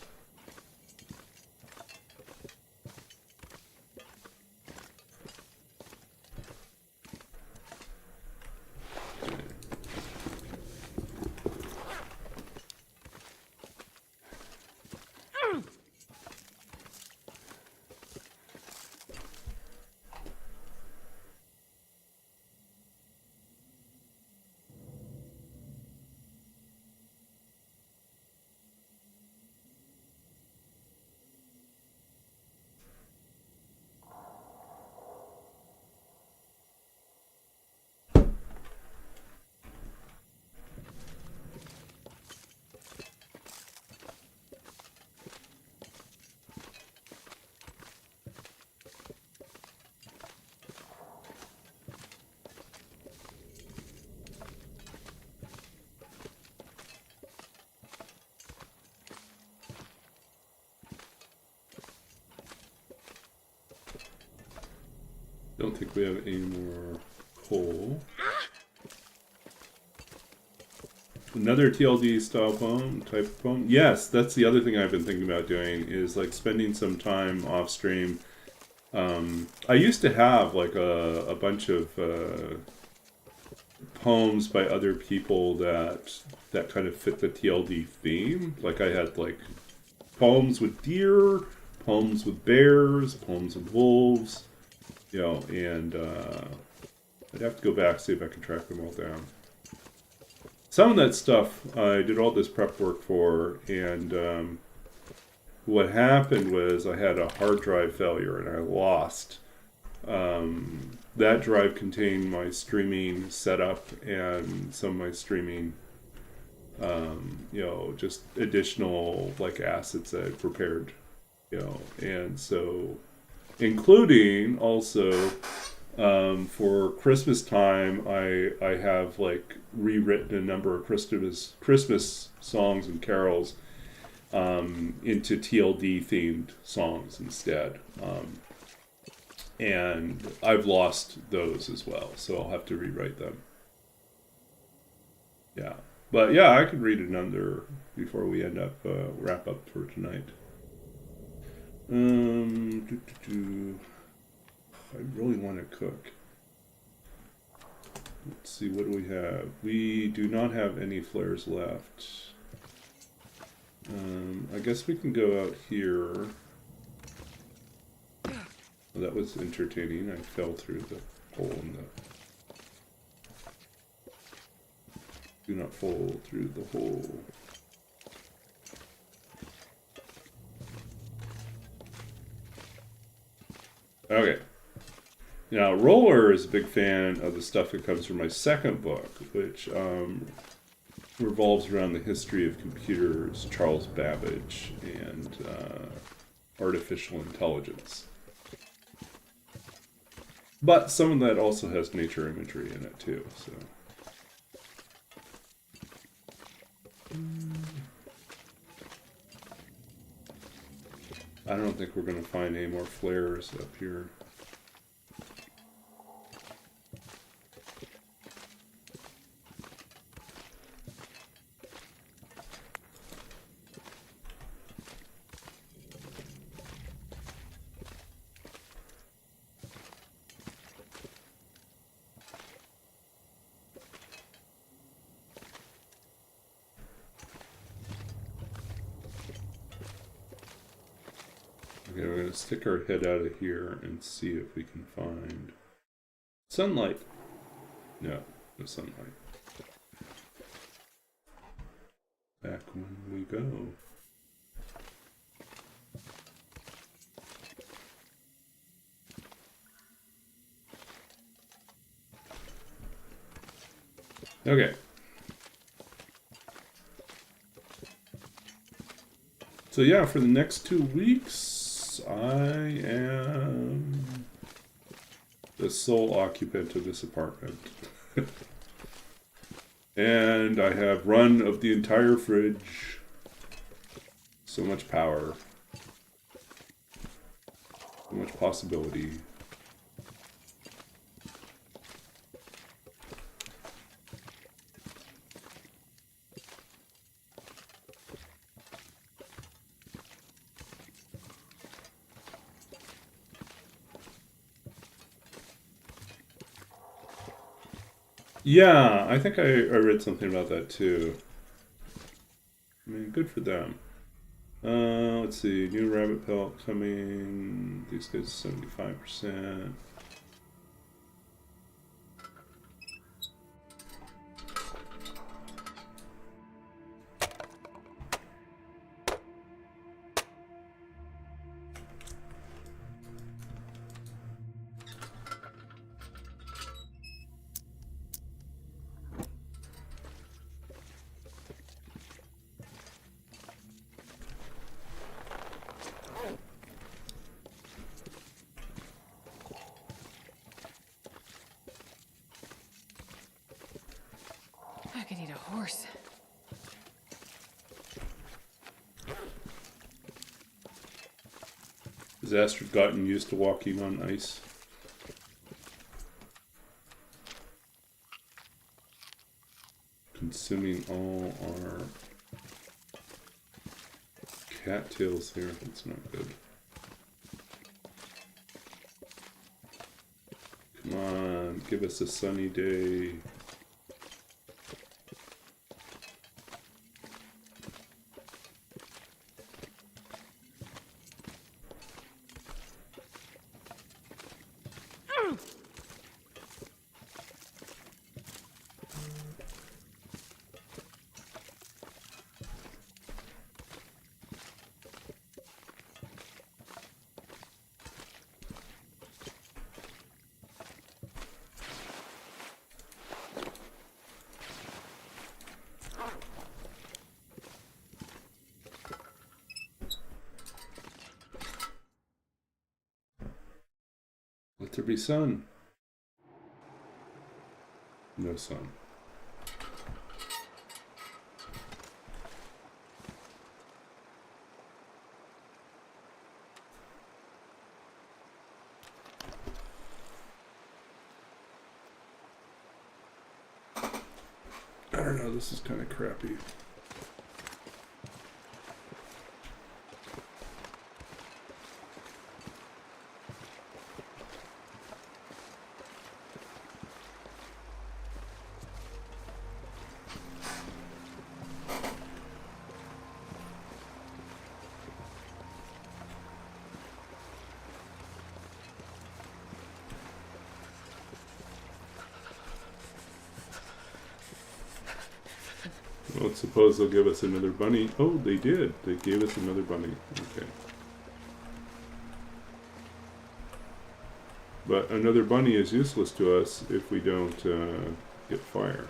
Don't think we have any more coal. Another TLD style poem, type of poem. Yes, that's the other thing I've been thinking about doing is like spending some time off stream. I used to have like a bunch of poems by other people that kind of fit the TLD theme. Like I had like poems with deer, poems with bears, poems with wolves. You know, and I'd have to go back, see if I can track them all down. Some of that stuff I did all this prep work for, and what happened was I had a hard drive failure and I lost. That drive contained my streaming setup and some of my streaming, you know, just additional like assets that I prepared, you know, and so including also for Christmas time, I have like rewritten a number of Christmas songs and carols into TLD themed songs instead. And I've lost those as well, so I'll have to rewrite them. Yeah, but yeah, I could read another before we end up wrap up for tonight. I really want to cook. Let's see, what do we have? We do not have any flares left. I guess we can go out here. Well, that was entertaining. I fell through the hole in the... Do not fall through the hole. Okay. Now, Roller is a big fan of the stuff that comes from my second book, which revolves around the history of computers, Charles Babbage, and artificial intelligence. But some of that also has nature imagery in it, too, so... I don't think we're going to find any more flares up here. Okay, we're going to stick our head out of here and see if we can find sunlight. No, no sunlight. Back when we go. Okay. So yeah, for the next 2 weeks, I am the sole occupant of this apartment. And I have run of the entire fridge. So much power. So much possibility. Yeah, I think I read something about that too. I mean, good for them. Let's see, new rabbit pelt coming. These guys 75%. I could eat a horse. Has Astrid gotten used to walking on ice? Consuming all our cattails here. That's not good. Come on, give us a sunny day. Let there be sun. No sun. I don't know, this is kind of crappy. Well, let's suppose they'll give us another bunny. Oh, they did. They gave us another bunny. Okay. But another bunny is useless to us if we don't get fire.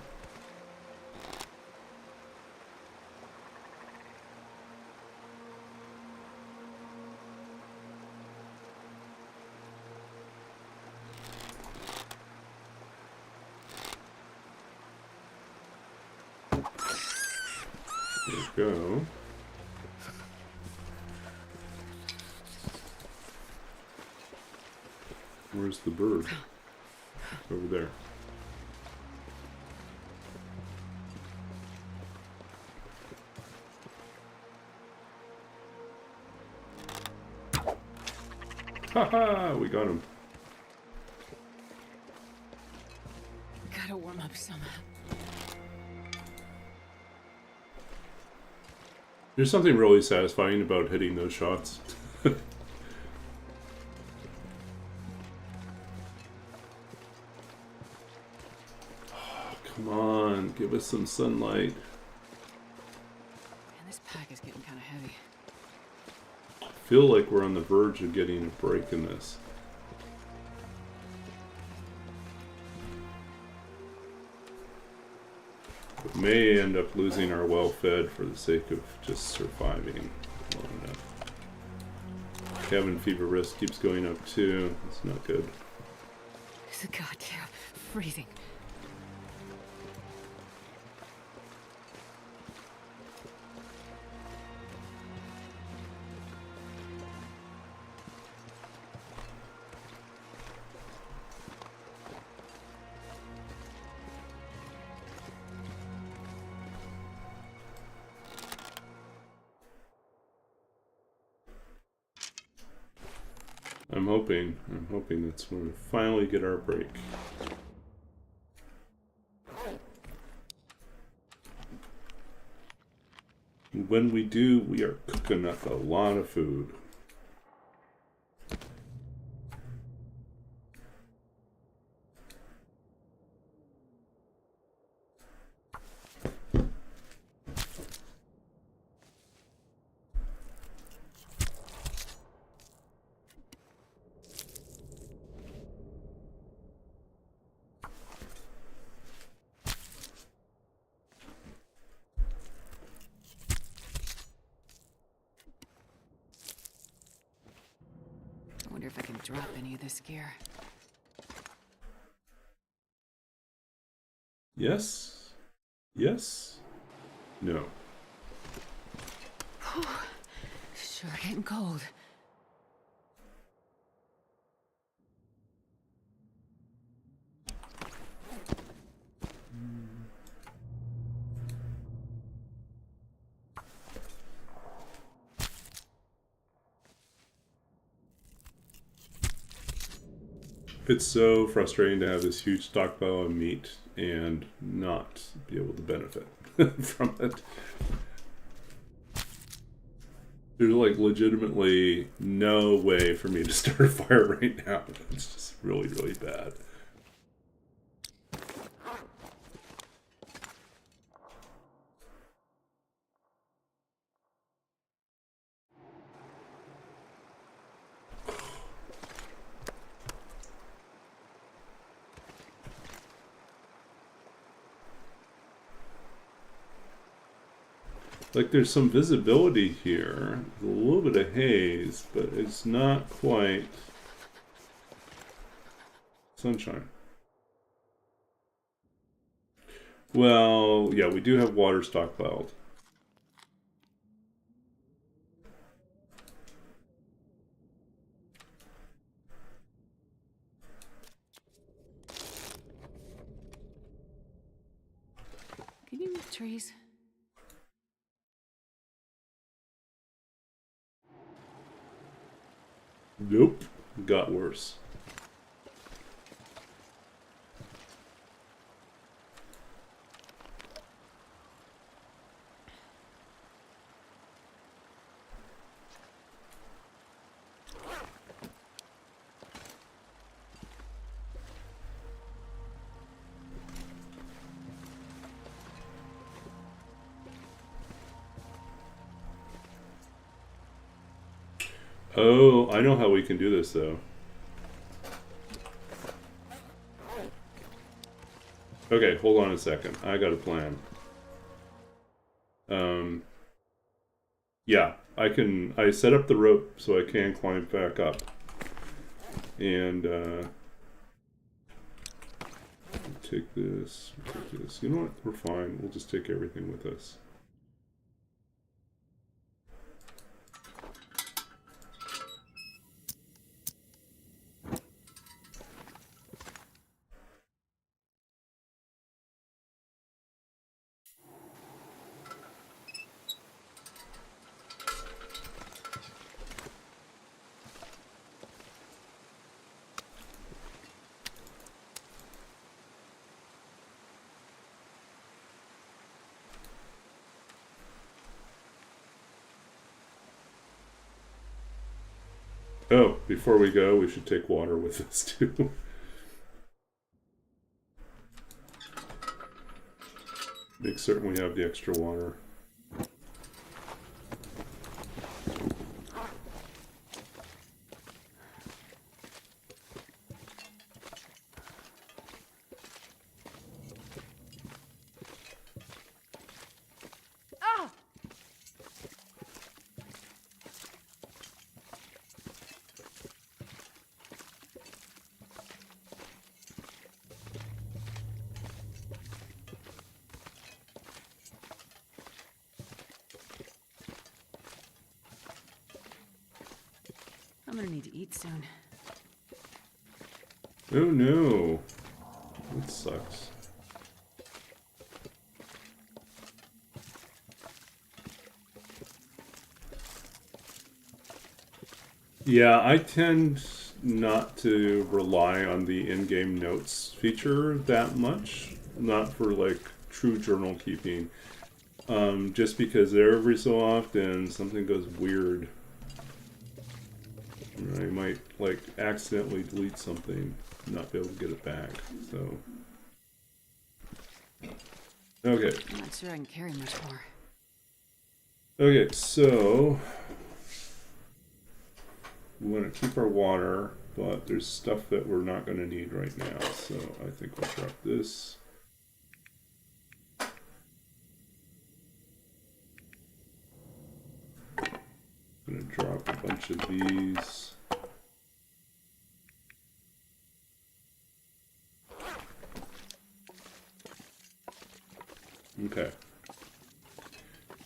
There we go. Where's the bird? Over there. Haha, we got him. Gotta warm up somehow. There's something really satisfying about hitting those shots. Come on, give us some sunlight. Man, this pack is getting kind of heavy. I feel like we're on the verge of getting a break in this. We may end up losing our well-fed for the sake of just surviving long enough. Cabin fever risk keeps going up too. It's not good. It's goddamn freezing. I'm hoping that's when we finally get our break. When we do, we are cooking up a lot of food. I wonder if I can drop any of this gear. Yes? Yes? No. Sure getting cold. It's so frustrating to have this huge stockpile of meat and not be able to benefit from it. There's like legitimately no way for me to start a fire right now. It's just really, really bad. Like there's some visibility here, there's a little bit of haze, but it's not quite Sunshine. Well, yeah, we do have water stockpiled. Can you move trees? Nope. Got worse. Oh, I know how we can do this, though. Okay, hold on a second. I got a plan. Yeah, I set up the rope so I can climb back up. And, take this, take this. You know what? We're fine. We'll just take everything with us. Oh, before we go, we should take water with us too. Make certain we have the extra water. I'm gonna need to eat soon. Oh no. That sucks. Yeah, I tend not to rely on the in-game notes feature that much. Not for like true journal keeping. Just because every so often something goes weird. I might like accidentally delete something, not be able to get it back. So okay. I'm not sure I can carry much more. Okay, so we want to keep our water, but there's stuff that we're not going to need right now. So I think we'll drop this. I'm going to drop a bunch of these. Okay.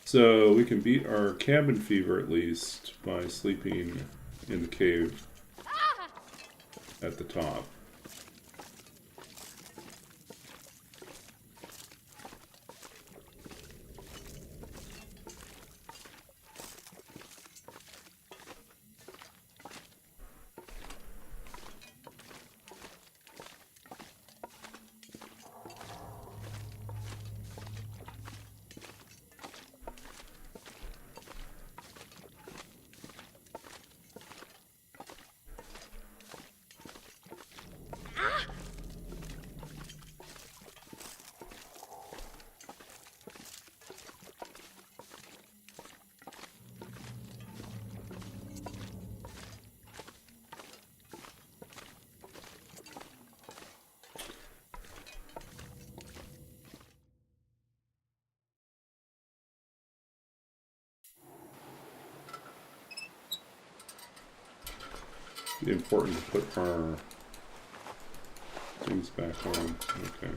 So we can beat our cabin fever at least by sleeping in the cave at the top. Important to put our Things back on. Okay.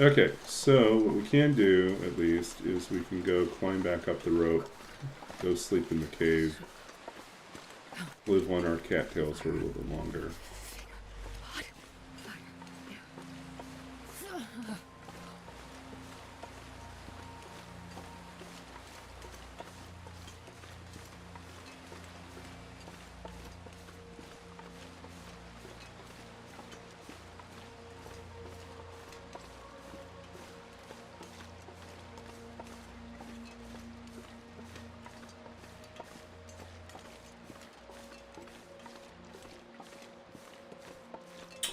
Okay, so what we can do, at least, is we can go climb back up the rope, go sleep in the cave, live on our cattails for a little bit longer.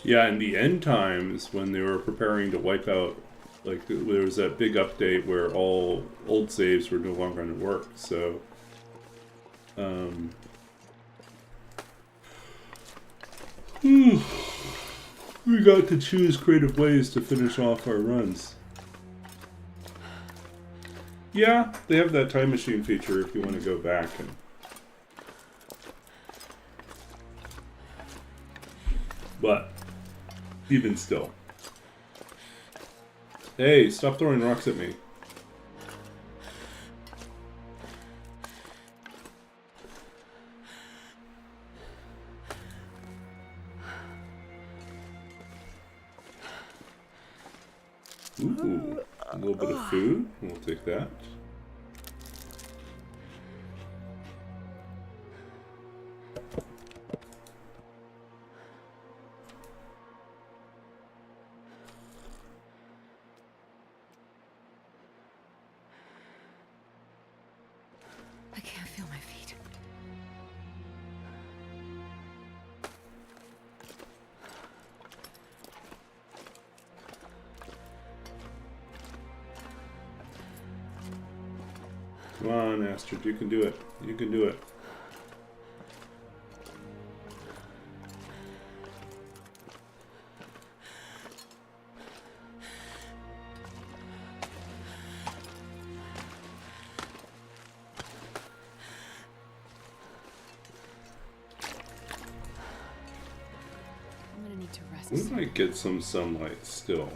Yeah, in the end times, when they were preparing to wipe out, like, there was that big update where all old saves were no longer going to work, so... we got to choose creative ways to finish off our runs. Yeah, they have that time machine feature if you want to go back and... But... even still. Hey, stop throwing rocks at me. Ooh, a little bit of food. We'll take that. I can't feel my feet. Come on, Astrid, you can do it. You can do it. I'm gonna need to rest. We might get some sunlight still.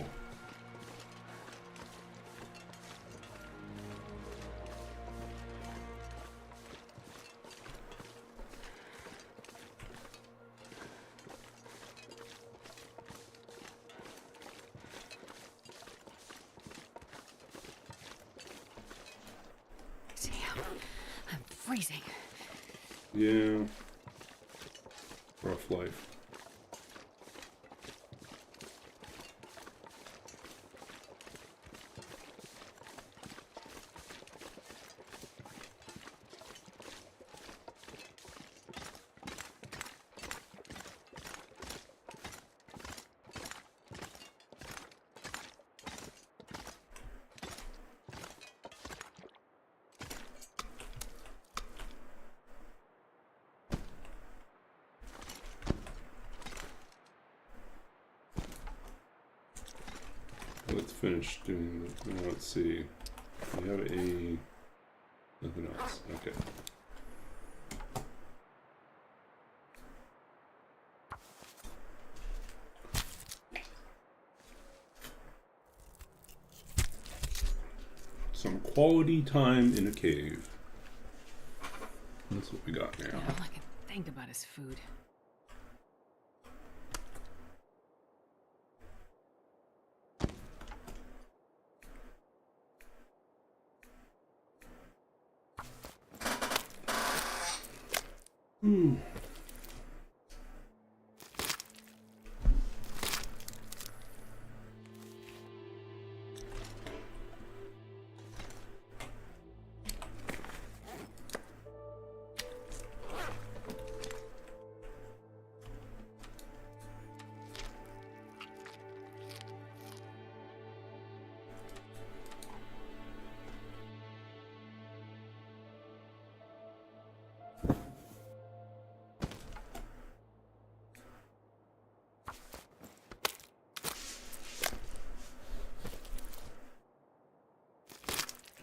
Damn, I'm freezing. Yeah. Rough life. Let's finish doing the, let's see. We have a, nothing else. Okay. Some quality time in a cave. That's what we got now. Yeah, all I can think about is food.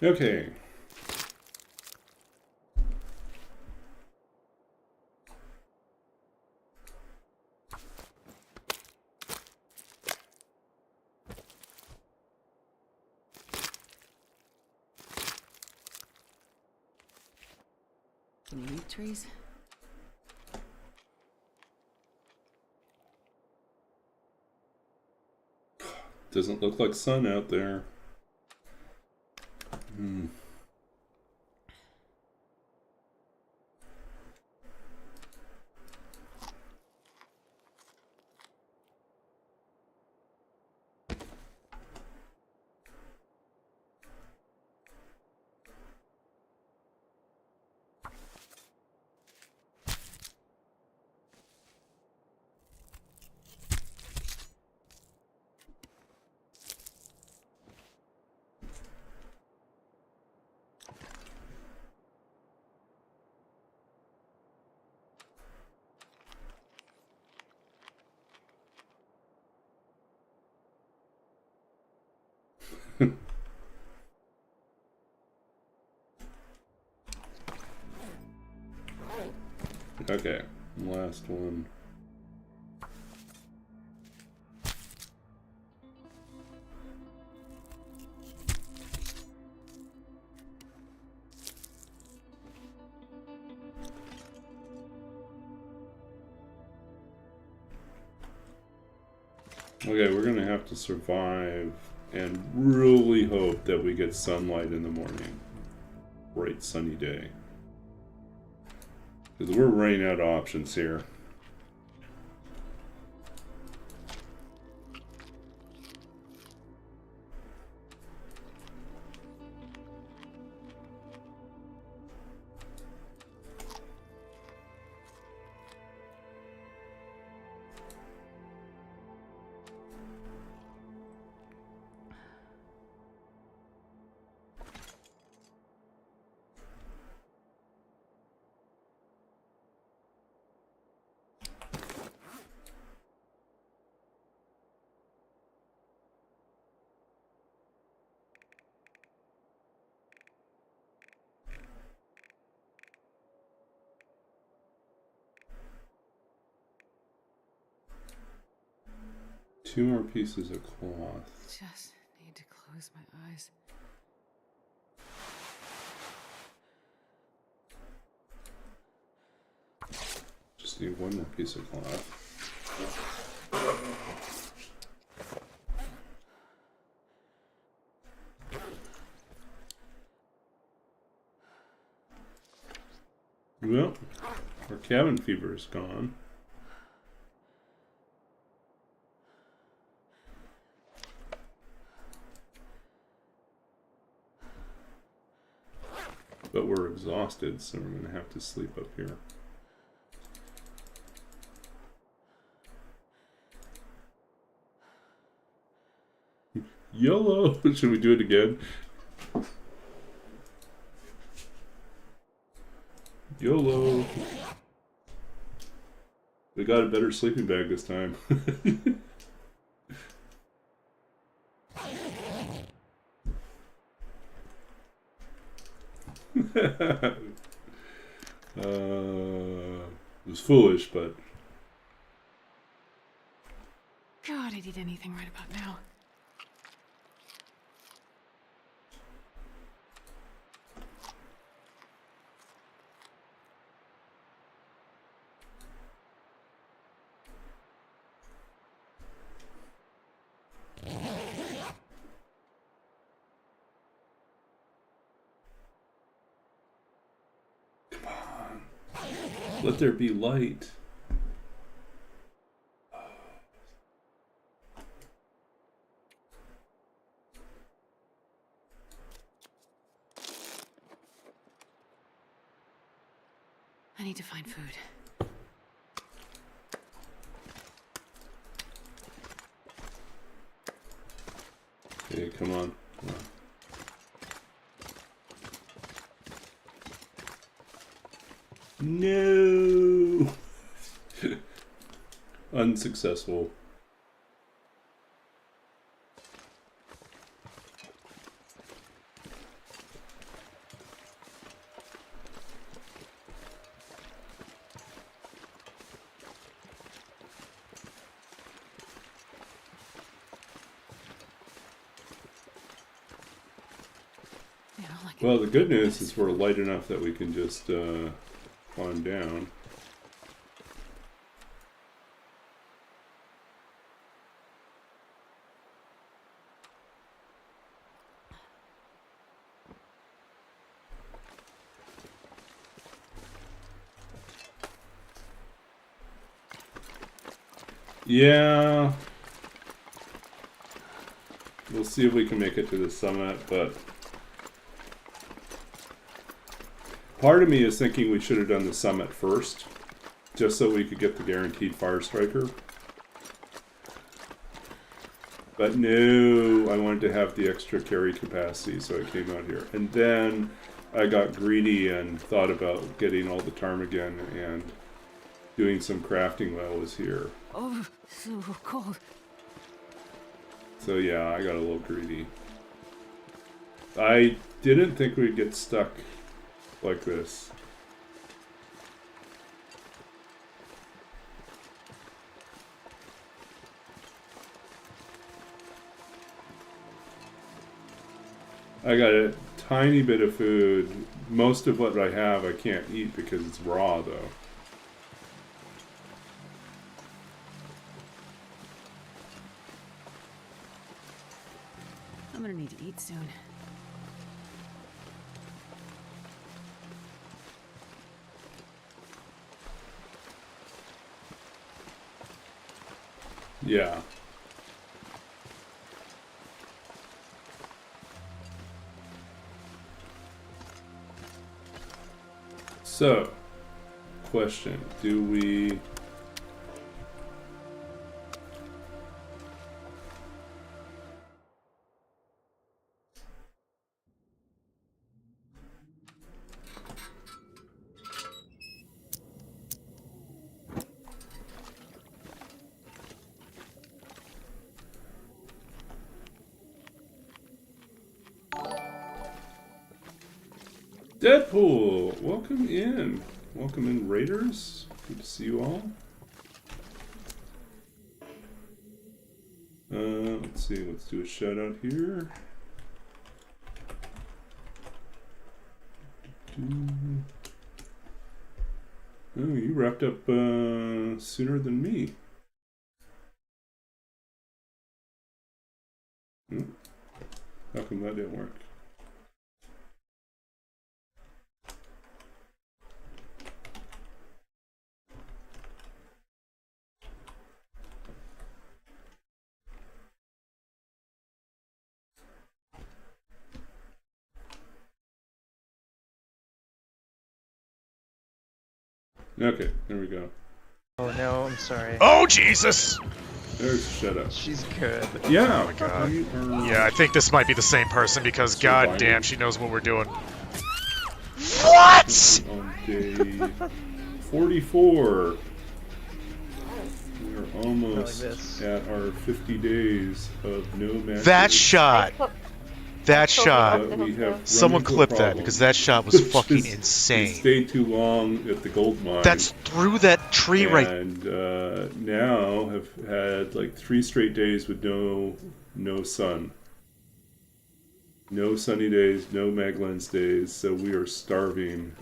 Okay. Any meat trees? Doesn't look like sun out there. Okay, last one. Okay, we're gonna have to survive and really hope that we get sunlight in the morning. Bright sunny day. Because we're running out of options here. Two more pieces of cloth. Just need to close my eyes. Just need one more piece of cloth. Well, our cabin fever is gone. But we're exhausted, so we're gonna have to sleep up here. YOLO! Should we do it again? YOLO! We got a better sleeping bag this time. It was foolish, but... God, I'd eat anything right about now. Let there be light. I need to find food. Okay, come on. Come on. No! Unsuccessful. Yeah, like Well, the good news is we're light enough that we can just climb down. Yeah. We'll see if we can make it to the summit, but part of me is thinking we should have done the summit first, just so we could get the guaranteed firestriker. But no, I wanted to have the extra carry capacity, so I came out here. And then I got greedy and thought about getting all the ptarmigan and doing some crafting while I was here. Oh, so cold. So yeah, I got a little greedy. I didn't think we'd get stuck like this. I got a tiny bit of food. Most of what I have I can't eat because it's raw though. I'm gonna need to eat soon. Yeah. So, question, do we... Deadpool, welcome in. Welcome in, Raiders. Good to see you all. Let's see, let's do a shout out here. Oh, you wrapped up sooner than me. How come that didn't work? Okay, there we go. Oh no, I'm sorry. Oh Jesus! There's shut up. She's good. Yeah. Oh my God. we are Yeah, I think this might be the same person because surviving. goddamn, she knows what we're doing. What? On day 44. We are almost Like this. at our 50 days of no matches. That shot. That But shot. we have run Someone into a clip that problem, because that shot was which fucking is We insane. stayed too long at the gold mine. That's through that tree right. And now have had like 3 straight days with no sun. No sunny days, no Maglens days, so we are starving.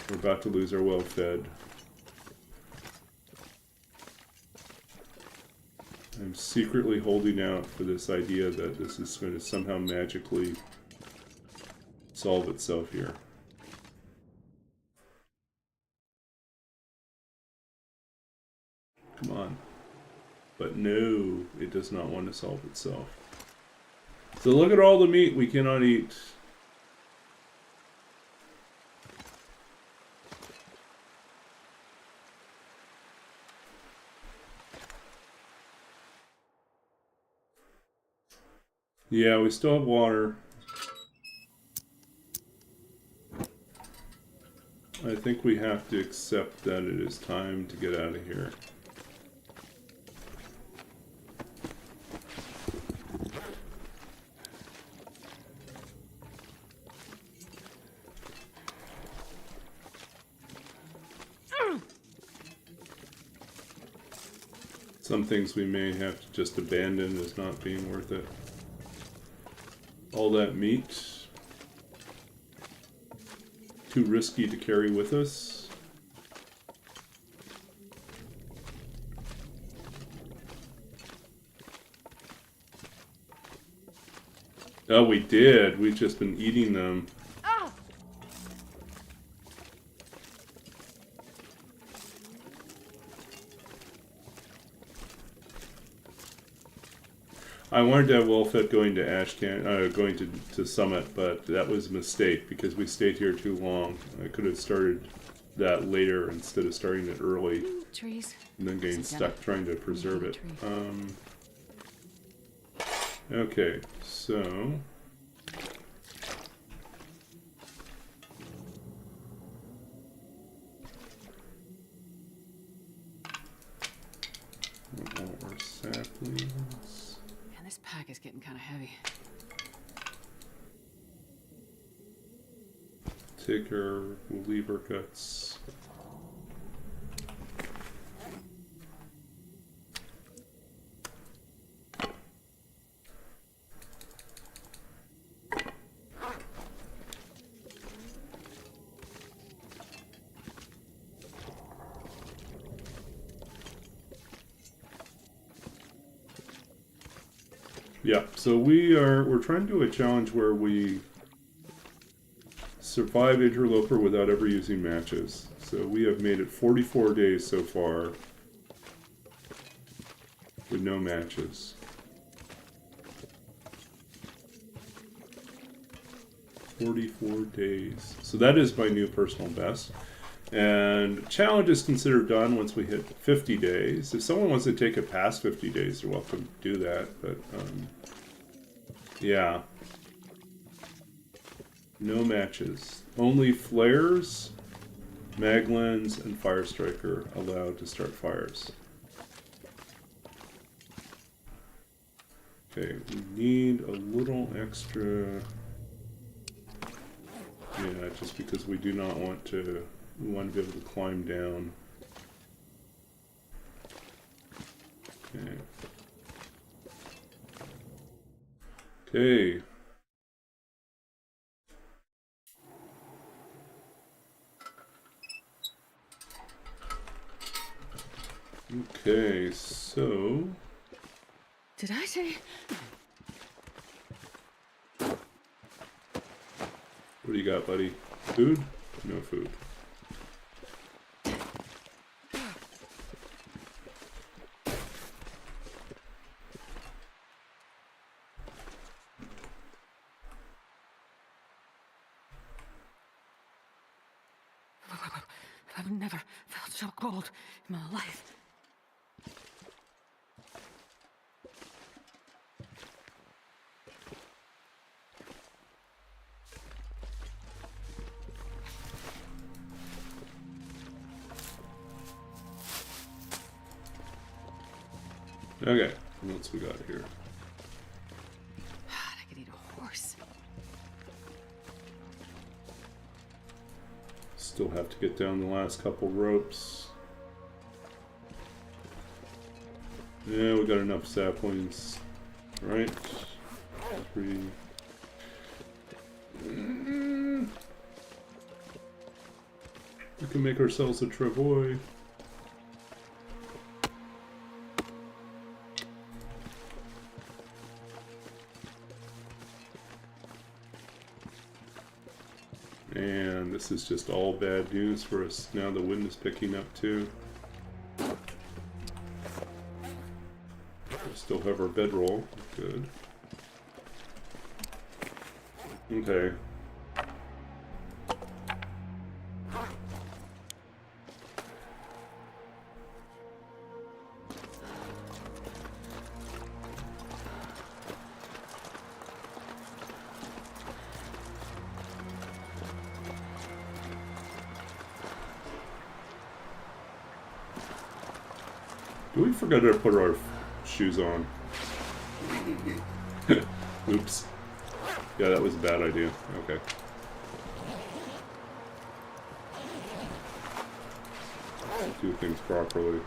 We're about to lose our well-fed. I'm secretly holding out for this idea that this is going to somehow magically solve itself here. Come on. But no, it does not want to solve itself. So look at all the meat we cannot eat. Yeah, we still have water. I think we have to accept that it is time to get out of here. Some things we may have to just abandon as not being worth it. All that meat. too risky to carry with us. Oh, we did. We've just been eating them. I wanted to have Wolfett going to going to Summit, but that was a mistake because we stayed here too long. I could have started that later instead of starting it early. Trees. And then getting stuck trying to preserve it. Okay, so... all our saplings. Man, this pack is getting kind of heavy. We'll leave our guts. Yeah, so we're trying to do a challenge where we survive Interloper without ever using matches. So we have made it 44 days so far with no matches. 44 days. So that is my new personal best. And challenge is considered done once we hit 50 days. If someone wants to take it past 50 days, they're welcome to do that. But, yeah. No matches. Only flares, maglins, and firestriker allowed to start fires. Okay, we need a little extra... Yeah, just because we do not want to... We want to be able to climb down. Okay. Okay. Okay, so... Did I say? What do you got, buddy? Food? No food. I've never felt so cold in my life. Okay, what else we got here? I could eat a horse. Still have to get down the last couple ropes. Yeah, we got enough saplings. Right. 3. We can make ourselves a travois. And this is just all bad news for us. Now the wind is picking up too. We still have our bedroll. Good. Okay. We forgot to put our shoes on. Oops. Yeah, that was a bad idea. Okay. Do things properly.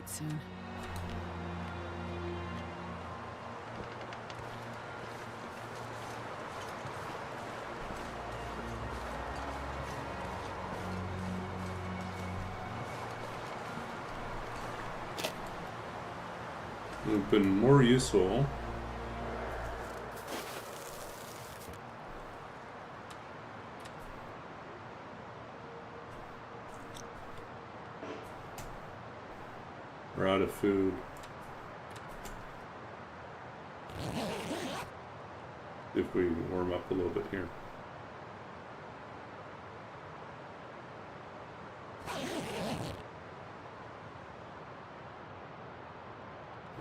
night soon. It would have been more useful. We're out of food. If we warm up a little bit here.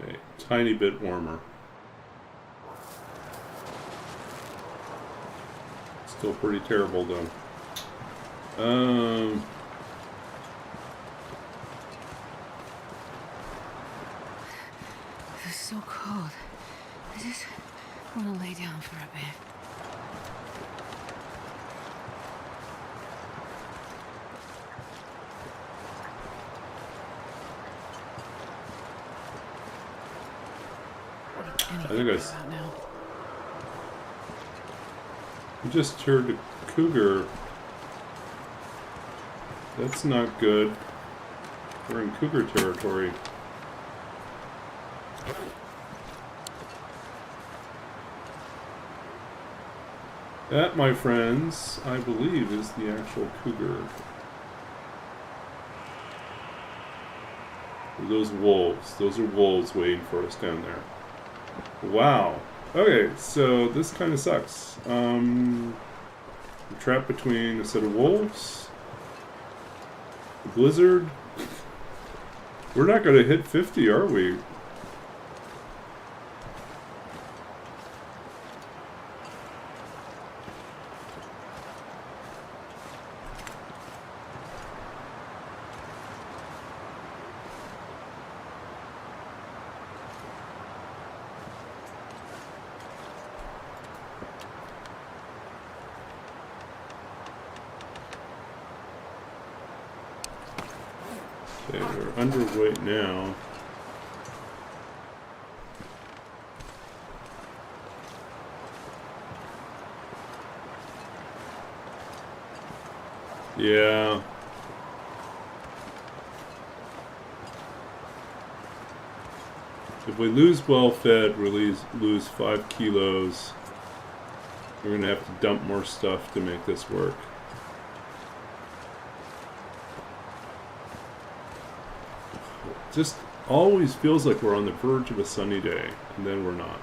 Okay, tiny bit warmer. Still pretty terrible though. It's so cold. I just want to lay down for a bit. I think I just heard a cougar. That's not good. We're in cougar territory. That, my friends, I believe is the actual cougar. Those wolves. Those are wolves waiting for us down there. Wow. Okay, so this kind of sucks. We're trapped between a set of wolves, a blizzard. We're not going to hit 50, are we? Okay, we're underweight now. Yeah. If we lose well-fed, we lose 5 kilos. We're gonna have to dump more stuff to make this work. Just always feels like we're on the verge of a sunny day, and then we're not.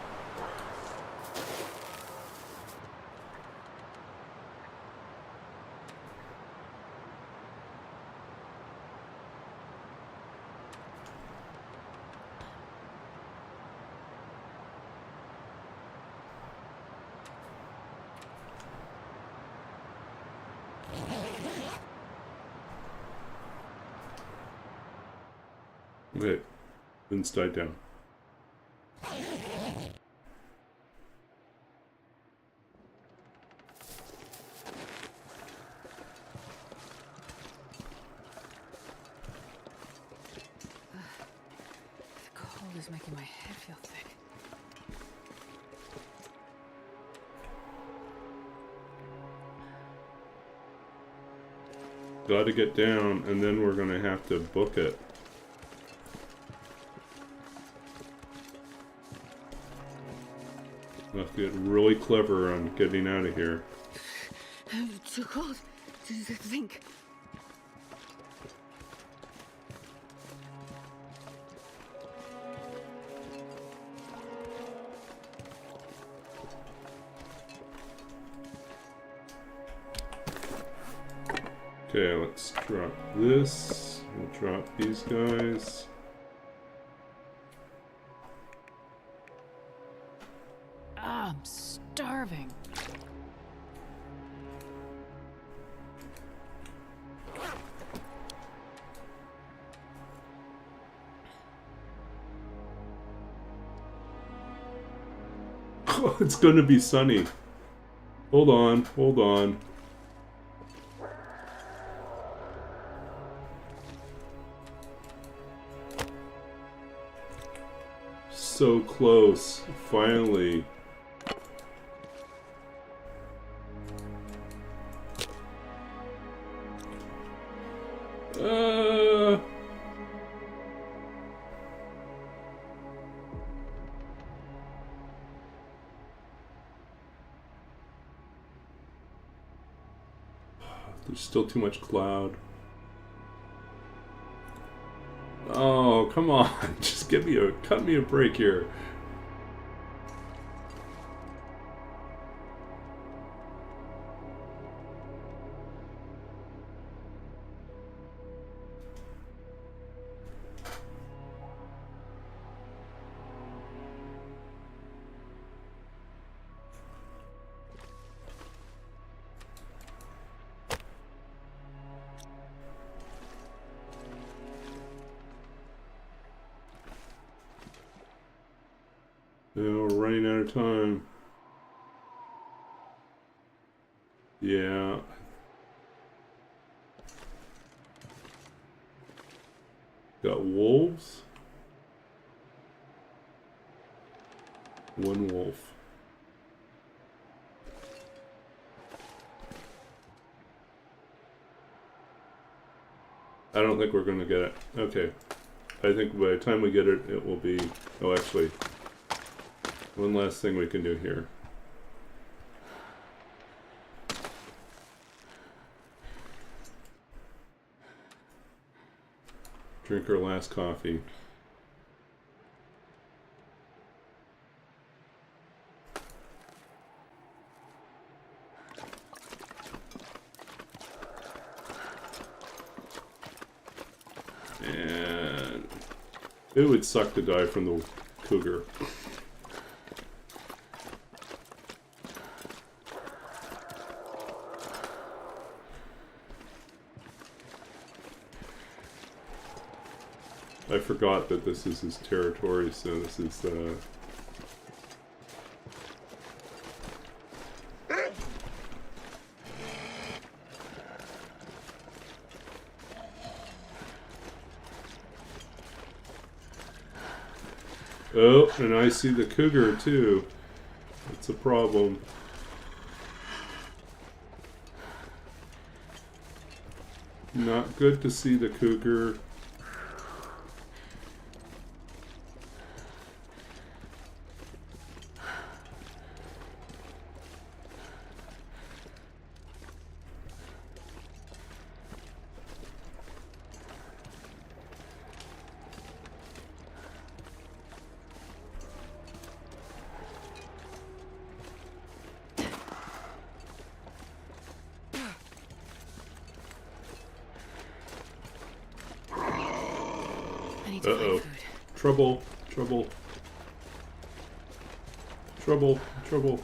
Okay, winds died down. The cold is making my head feel thick. Got to get down, and then we're gonna have to book it. We'll have to get really clever on getting out of here. I'm too cold to think. Okay, let's drop this. We'll drop these guys. I'm starving. It's gonna be sunny. Hold on, hold on. so close. Finally. There's still too much cloud. Oh, come on. Just cut me a break here. No, we're running out of time. Yeah. Got wolves. One wolf. I don't think we're gonna get it. Okay. I think by the time we get it, it will be... Oh, actually... One last thing we can do here. Drink our last coffee. And it would suck to die from the cougar. I forgot that this is his territory, so this is Oh, and I see the cougar too. It's a problem. Not good to see the cougar. Uh-oh. Trouble, trouble. Trouble, trouble.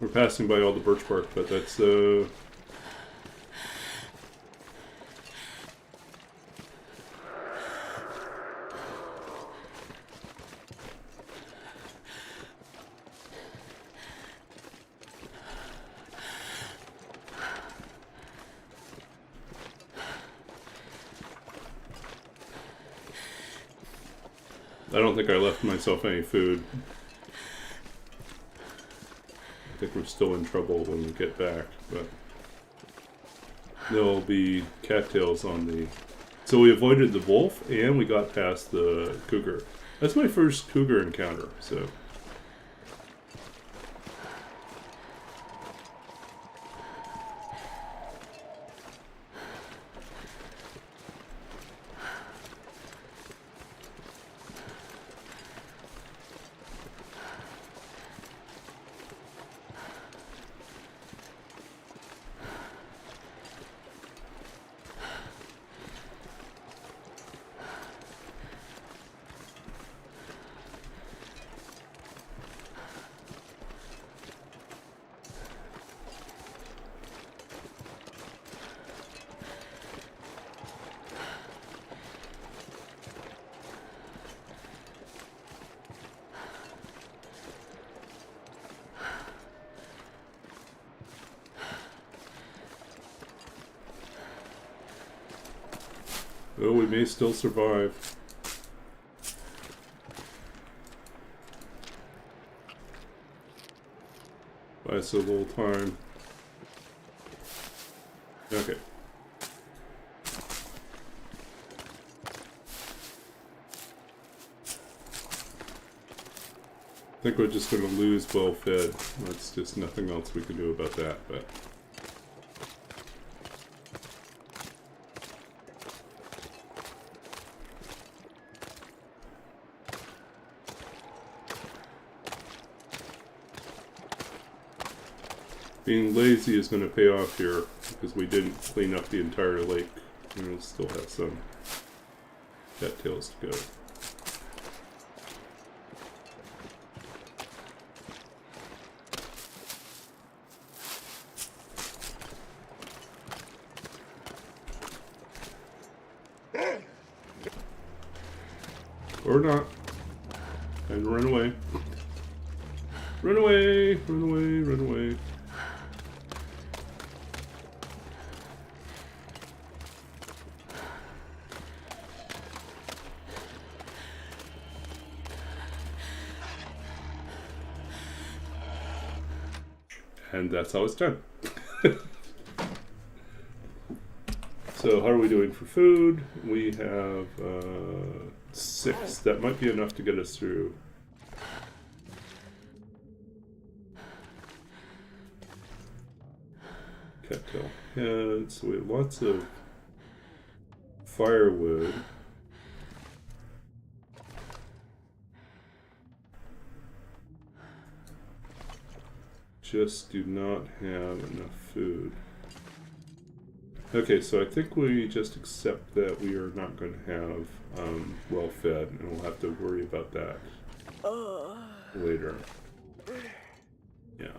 We're passing by all the birch bark, but that's, I don't think I left myself any food. I think we're still in trouble when we get back, but there'll be cattails on the... So we avoided the wolf and we got past the cougar. That's my first cougar encounter, so... Oh, we may still survive. Buy us a little time. Okay. I think we're just going to lose well fed. That's just nothing else we can do about that, but... Being lazy is going to pay off here, because we didn't clean up the entire lake. We'll still have some cattails to go. Or not. And run away. Run away, run away, run away. And that's how it's done. So how are we doing for food? We have 6. That might be enough to get us through. Cattail heads. So we have lots of firewood. Just do not have enough food. Okay, so I think we just accept that we are not going to have well fed, and we'll have to worry about that later. Yeah.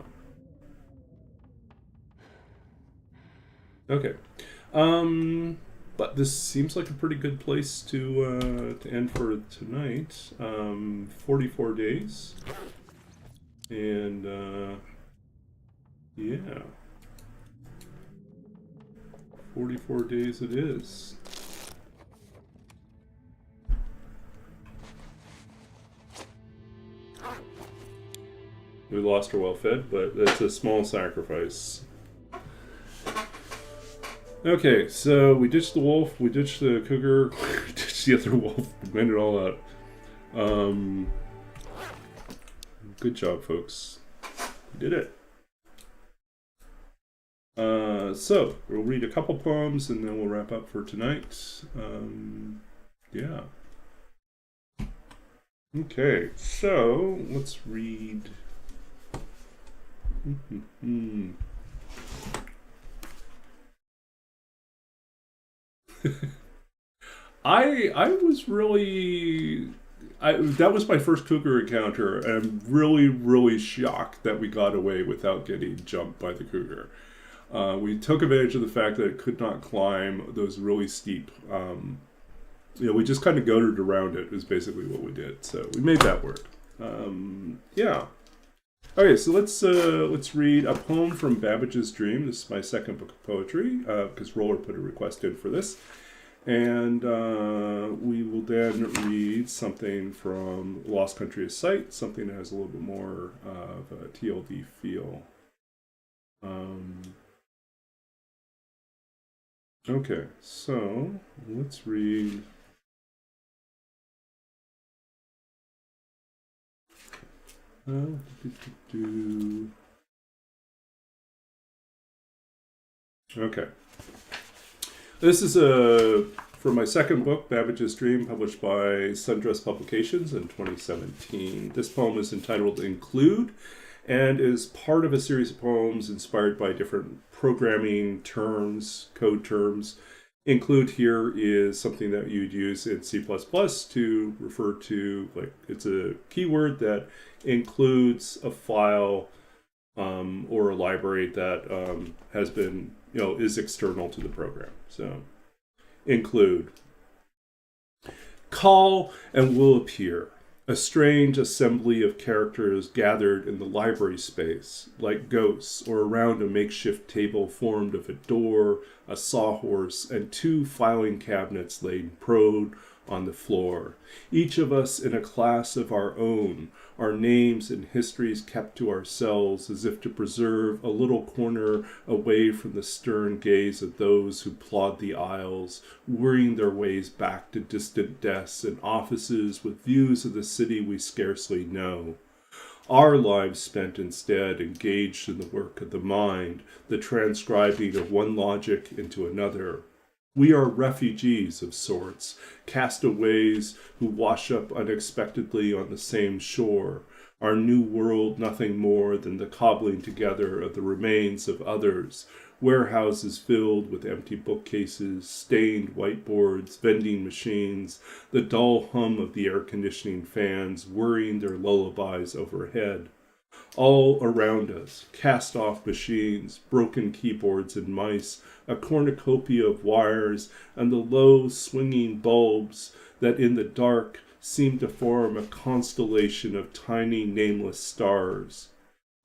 Okay. But this seems like a pretty good place to end for tonight. 44 days. And yeah. 44 days it is. We lost our well-fed, but that's a small sacrifice. Okay, so we ditched the wolf, we ditched the cougar, we ditched the other wolf, we went it all out. Good job, folks. We did it. So, we'll read a couple poems and then we'll wrap up for tonight. Yeah. Okay, so let's read. I was really... that was my first cougar encounter, and I'm really, really shocked that we got away without getting jumped by the cougar. We took advantage of the fact that it could not climb those really steep. We just kind of goaded around it is basically what we did. So we made that work. Yeah. Okay, so let's read a poem from Babbage's Dream. This is my second book of poetry, because Roller put a request in for this. And we will then read something from Lost Country of Sight, something that has a little bit more of a TLD feel. Okay, so let's read. Okay. This is from my second book, Babbage's Dream, published by Sundress Publications in 2017. This poem is entitled Include and is part of a series of poems inspired by different programming terms, code terms. Include here is something that you'd use in C++ to refer to, like, it's a keyword that includes a file or a library that has been, is external to the program. So, include. Call and will appear. A strange assembly of characters gathered in the library space, like ghosts, or around a makeshift table formed of a door, a sawhorse, and 2 filing cabinets laid prone on the floor, each of us in a class of our own, our names and histories kept to ourselves as if to preserve a little corner away from the stern gaze of those who plod the aisles, worrying their ways back to distant desks and offices with views of the city we scarcely know. Our lives spent instead engaged in the work of the mind, the transcribing of one logic into another. We are refugees of sorts, castaways who wash up unexpectedly on the same shore, our new world nothing more than the cobbling together of the remains of others, warehouses filled with empty bookcases, stained whiteboards, vending machines, the dull hum of the air conditioning fans whirring their lullabies overhead. All around us, cast-off machines, broken keyboards and mice, a cornucopia of wires, and the low swinging bulbs that in the dark seem to form a constellation of tiny nameless stars.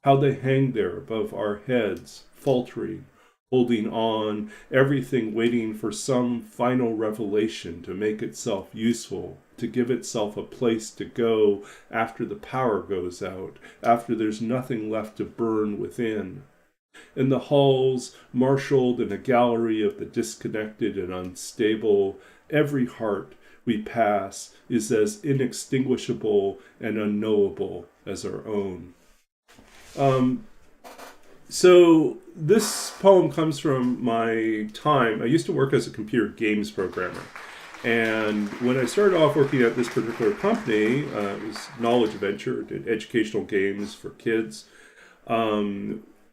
How they hang there above our heads, faltering, holding on, everything waiting for some final revelation to make itself useful, to give itself a place to go after the power goes out, after there's nothing left to burn within. In the halls, marshaled in a gallery of the disconnected and unstable, every heart we pass is as inextinguishable and unknowable as our own. So this poem comes from my time. I used to work as a computer games programmer. And when I started off working at this particular company, it was Knowledge Venture, did educational games for kids.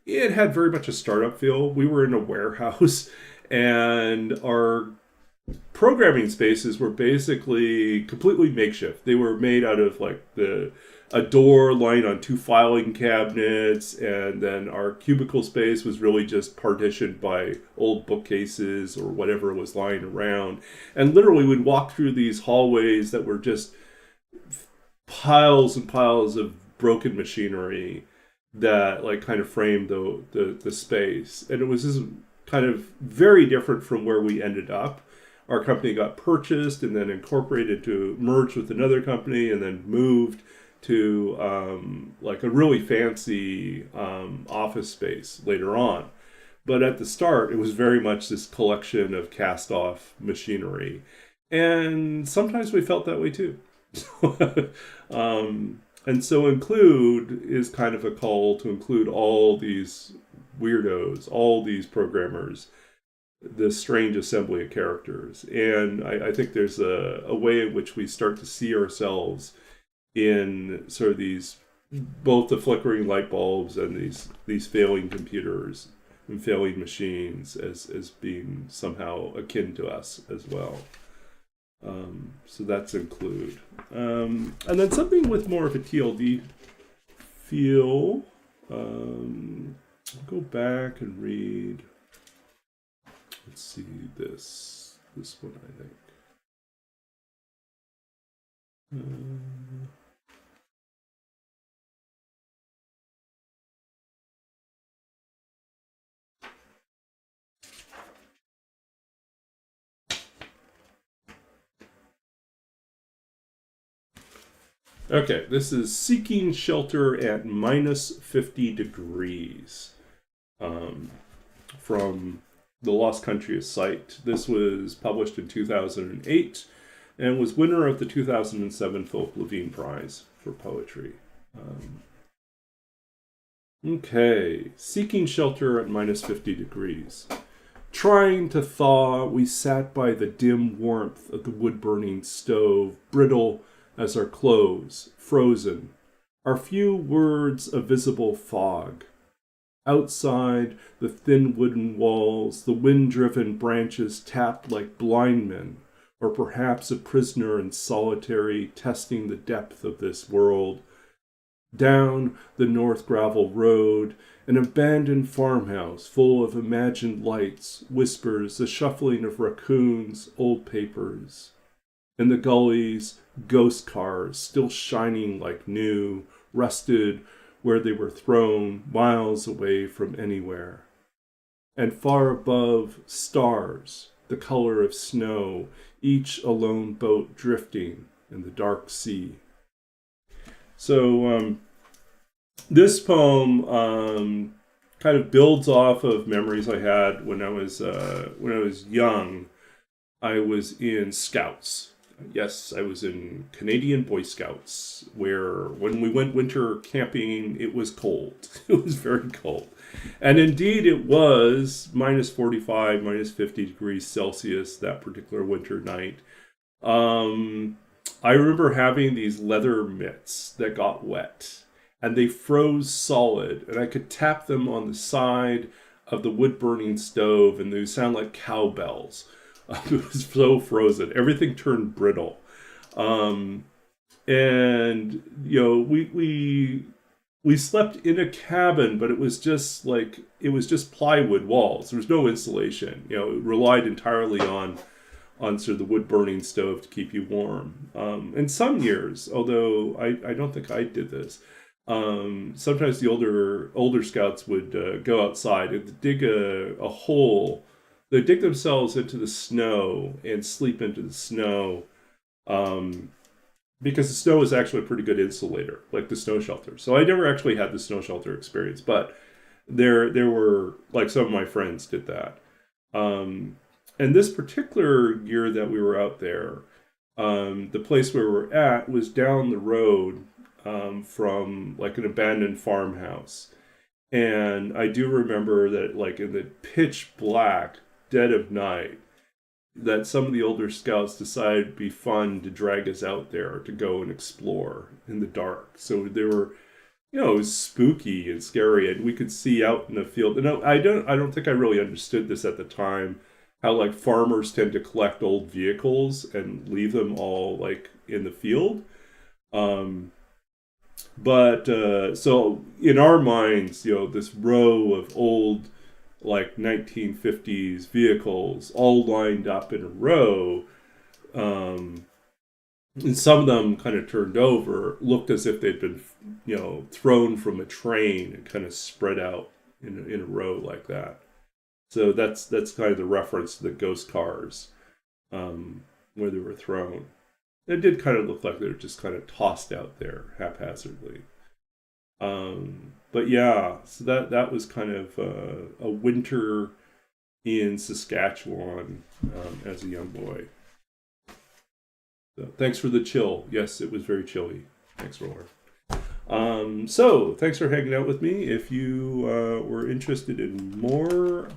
It had very much a startup feel. We were in a warehouse, and our programming spaces were basically completely makeshift. They were made out of like a door lying on two filing cabinets, and then our cubicle space was really just partitioned by old bookcases or whatever was lying around. And literally we'd walk through these hallways that were just piles and piles of broken machinery that like kind of framed the space. And it was just kind of very different from where we ended up. Our company got purchased and then incorporated to merge with another company and then moved to like a really fancy office space later on. But at the start, it was very much this collection of cast-off machinery. And sometimes we felt that way too. And so include is kind of a call to include all these weirdos, all these programmers, this strange assembly of characters. And I think there's a way in which we start to see ourselves in sort of these, both the flickering light bulbs and these failing computers and failing machines as being somehow akin to us as well. So that's include. And then something with more of a TLD feel. I'll go back and read. Let's see this one, I think. Okay, this is Seeking Shelter at minus 50 degrees from The Lost Country of Sight. This was published in 2008 and was winner of the 2007 Philip Levine Prize for Poetry. Okay, Seeking Shelter at minus 50 degrees. Trying to thaw, we sat by the dim warmth of the wood-burning stove, brittle as our clothes, frozen, our few words a visible fog. Outside, the thin wooden walls, the wind-driven branches tapped like blind men, or perhaps a prisoner in solitary testing the depth of this world. Down the North Gravel Road, an abandoned farmhouse full of imagined lights, whispers, the shuffling of raccoons, old papers. In the gullies, ghost cars, still shining like new, rusted where they were thrown, miles away from anywhere. And far above, stars, the color of snow, each a lone boat drifting in the dark sea. So this poem kind of builds off of memories I had when I was young. I was in Scouts. Yes, I was in Canadian Boy Scouts, where when we went winter camping, it was cold. It was very cold. And indeed, it was minus 45, minus 50 degrees Celsius that particular winter night. I remember having these leather mitts that got wet, and they froze solid, and I could tap them on the side of the wood-burning stove, and they sound like cowbells. It was so frozen. Everything turned brittle. And, we slept in a cabin, but it was just plywood walls. There was no insulation. It relied entirely on sort of the wood-burning stove to keep you warm. And some years, although I don't think I did this, sometimes the older scouts would go outside and dig a hole. They dig themselves into the snow and sleep into the snow, because the snow is actually a pretty good insulator, like the snow shelter. So I never actually had the snow shelter experience, but there were, like, some of my friends did that. And this particular year that we were out there, the place where we were at was down the road from like an abandoned farmhouse. And I do remember that, like, in the pitch black dead of night, that some of the older scouts decided it'd be fun to drag us out there to go and explore in the dark. So they were, it was spooky and scary, and we could see out in the field. And I don't think I really understood this at the time, how, like, farmers tend to collect old vehicles and leave them all, like, in the field. But so in our minds, this row of old, like, 1950s vehicles all lined up in a row, and some of them kind of turned over, looked as if they'd been, thrown from a train and kind of spread out in a row like that. So that's kind of the reference to the ghost cars, where they were thrown. It did kind of look like they were just kind of tossed out there haphazardly. But yeah, so that was kind of a winter in Saskatchewan as a young boy. So, thanks for the chill. Yes, it was very chilly. Thanks, Roller. So thanks for hanging out with me. If you were interested in more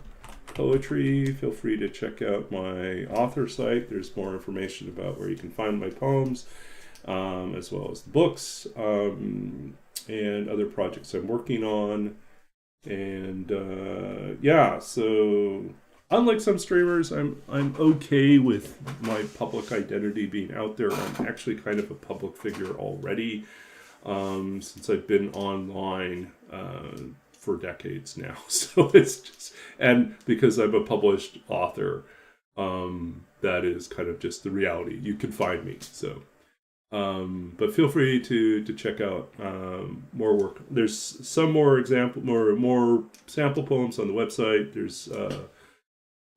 poetry, feel free to check out my author site. There's more information about where you can find my poems, as well as the books, and other projects I'm working on. And so unlike some streamers, I'm okay with my public identity being out there. I'm actually kind of a public figure already, since I've been online for decades now. So it's just, and because I'm a published author, that is kind of just the reality. You can find me. So but feel free to check out more work. There's some more more sample poems on the website. There's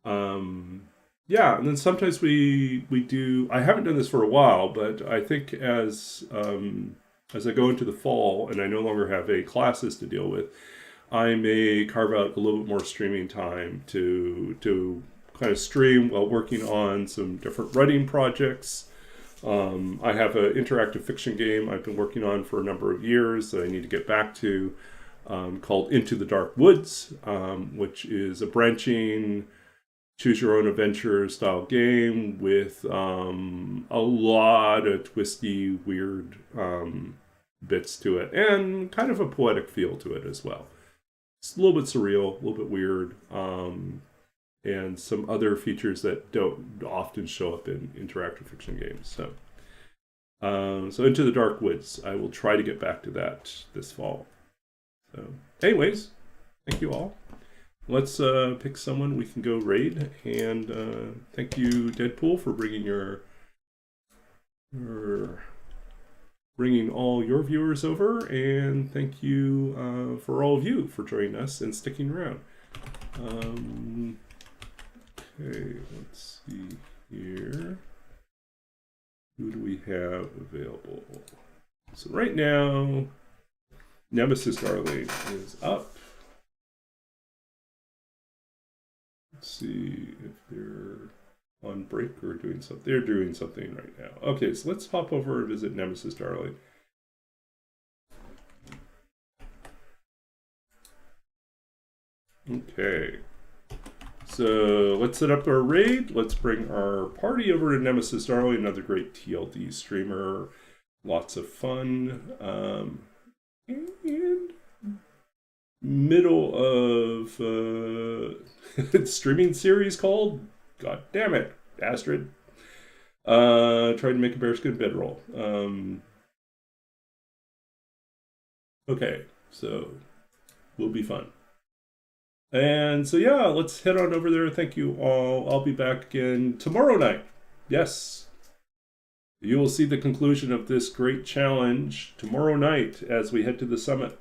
and then sometimes we do. I haven't done this for a while, but I think as I go into the fall and I no longer have classes to deal with, I may carve out a little bit more streaming time to kind of stream while working on some different writing projects. I have an interactive fiction game I've been working on for a number of years that I need to get back to, called Into the Dark Woods, which is a branching choose your own adventure style game with a lot of twisty, weird bits to it, and kind of a poetic feel to it as well. It's a little bit surreal, a little bit weird, and some other features that don't often show up in interactive fiction games. So Into the Dark Woods, I will try to get back to that this fall. So anyways, thank you all. Let's pick someone we can go raid, and thank you, Deadpool, for bringing all your viewers over, and thank you for all of you for joining us and sticking around. Okay, let's see here. Who do we have available? So right now, Nemesis Darling is up. Let's see if they're on break or doing something. They're doing something right now. Okay, so let's hop over and visit Nemesis Darling. Okay. So let's set up our raid. Let's bring our party over to Nemesis Darling, another great TLD streamer. Lots of fun. And middle of streaming series called, God damn it, Astrid. Trying to make a bearskin bedroll. Okay, so will be fun. And so yeah, let's head on over there. Thank you all. I'll be back again tomorrow night. Yes. You will see the conclusion of this great challenge tomorrow night as we head to the summit.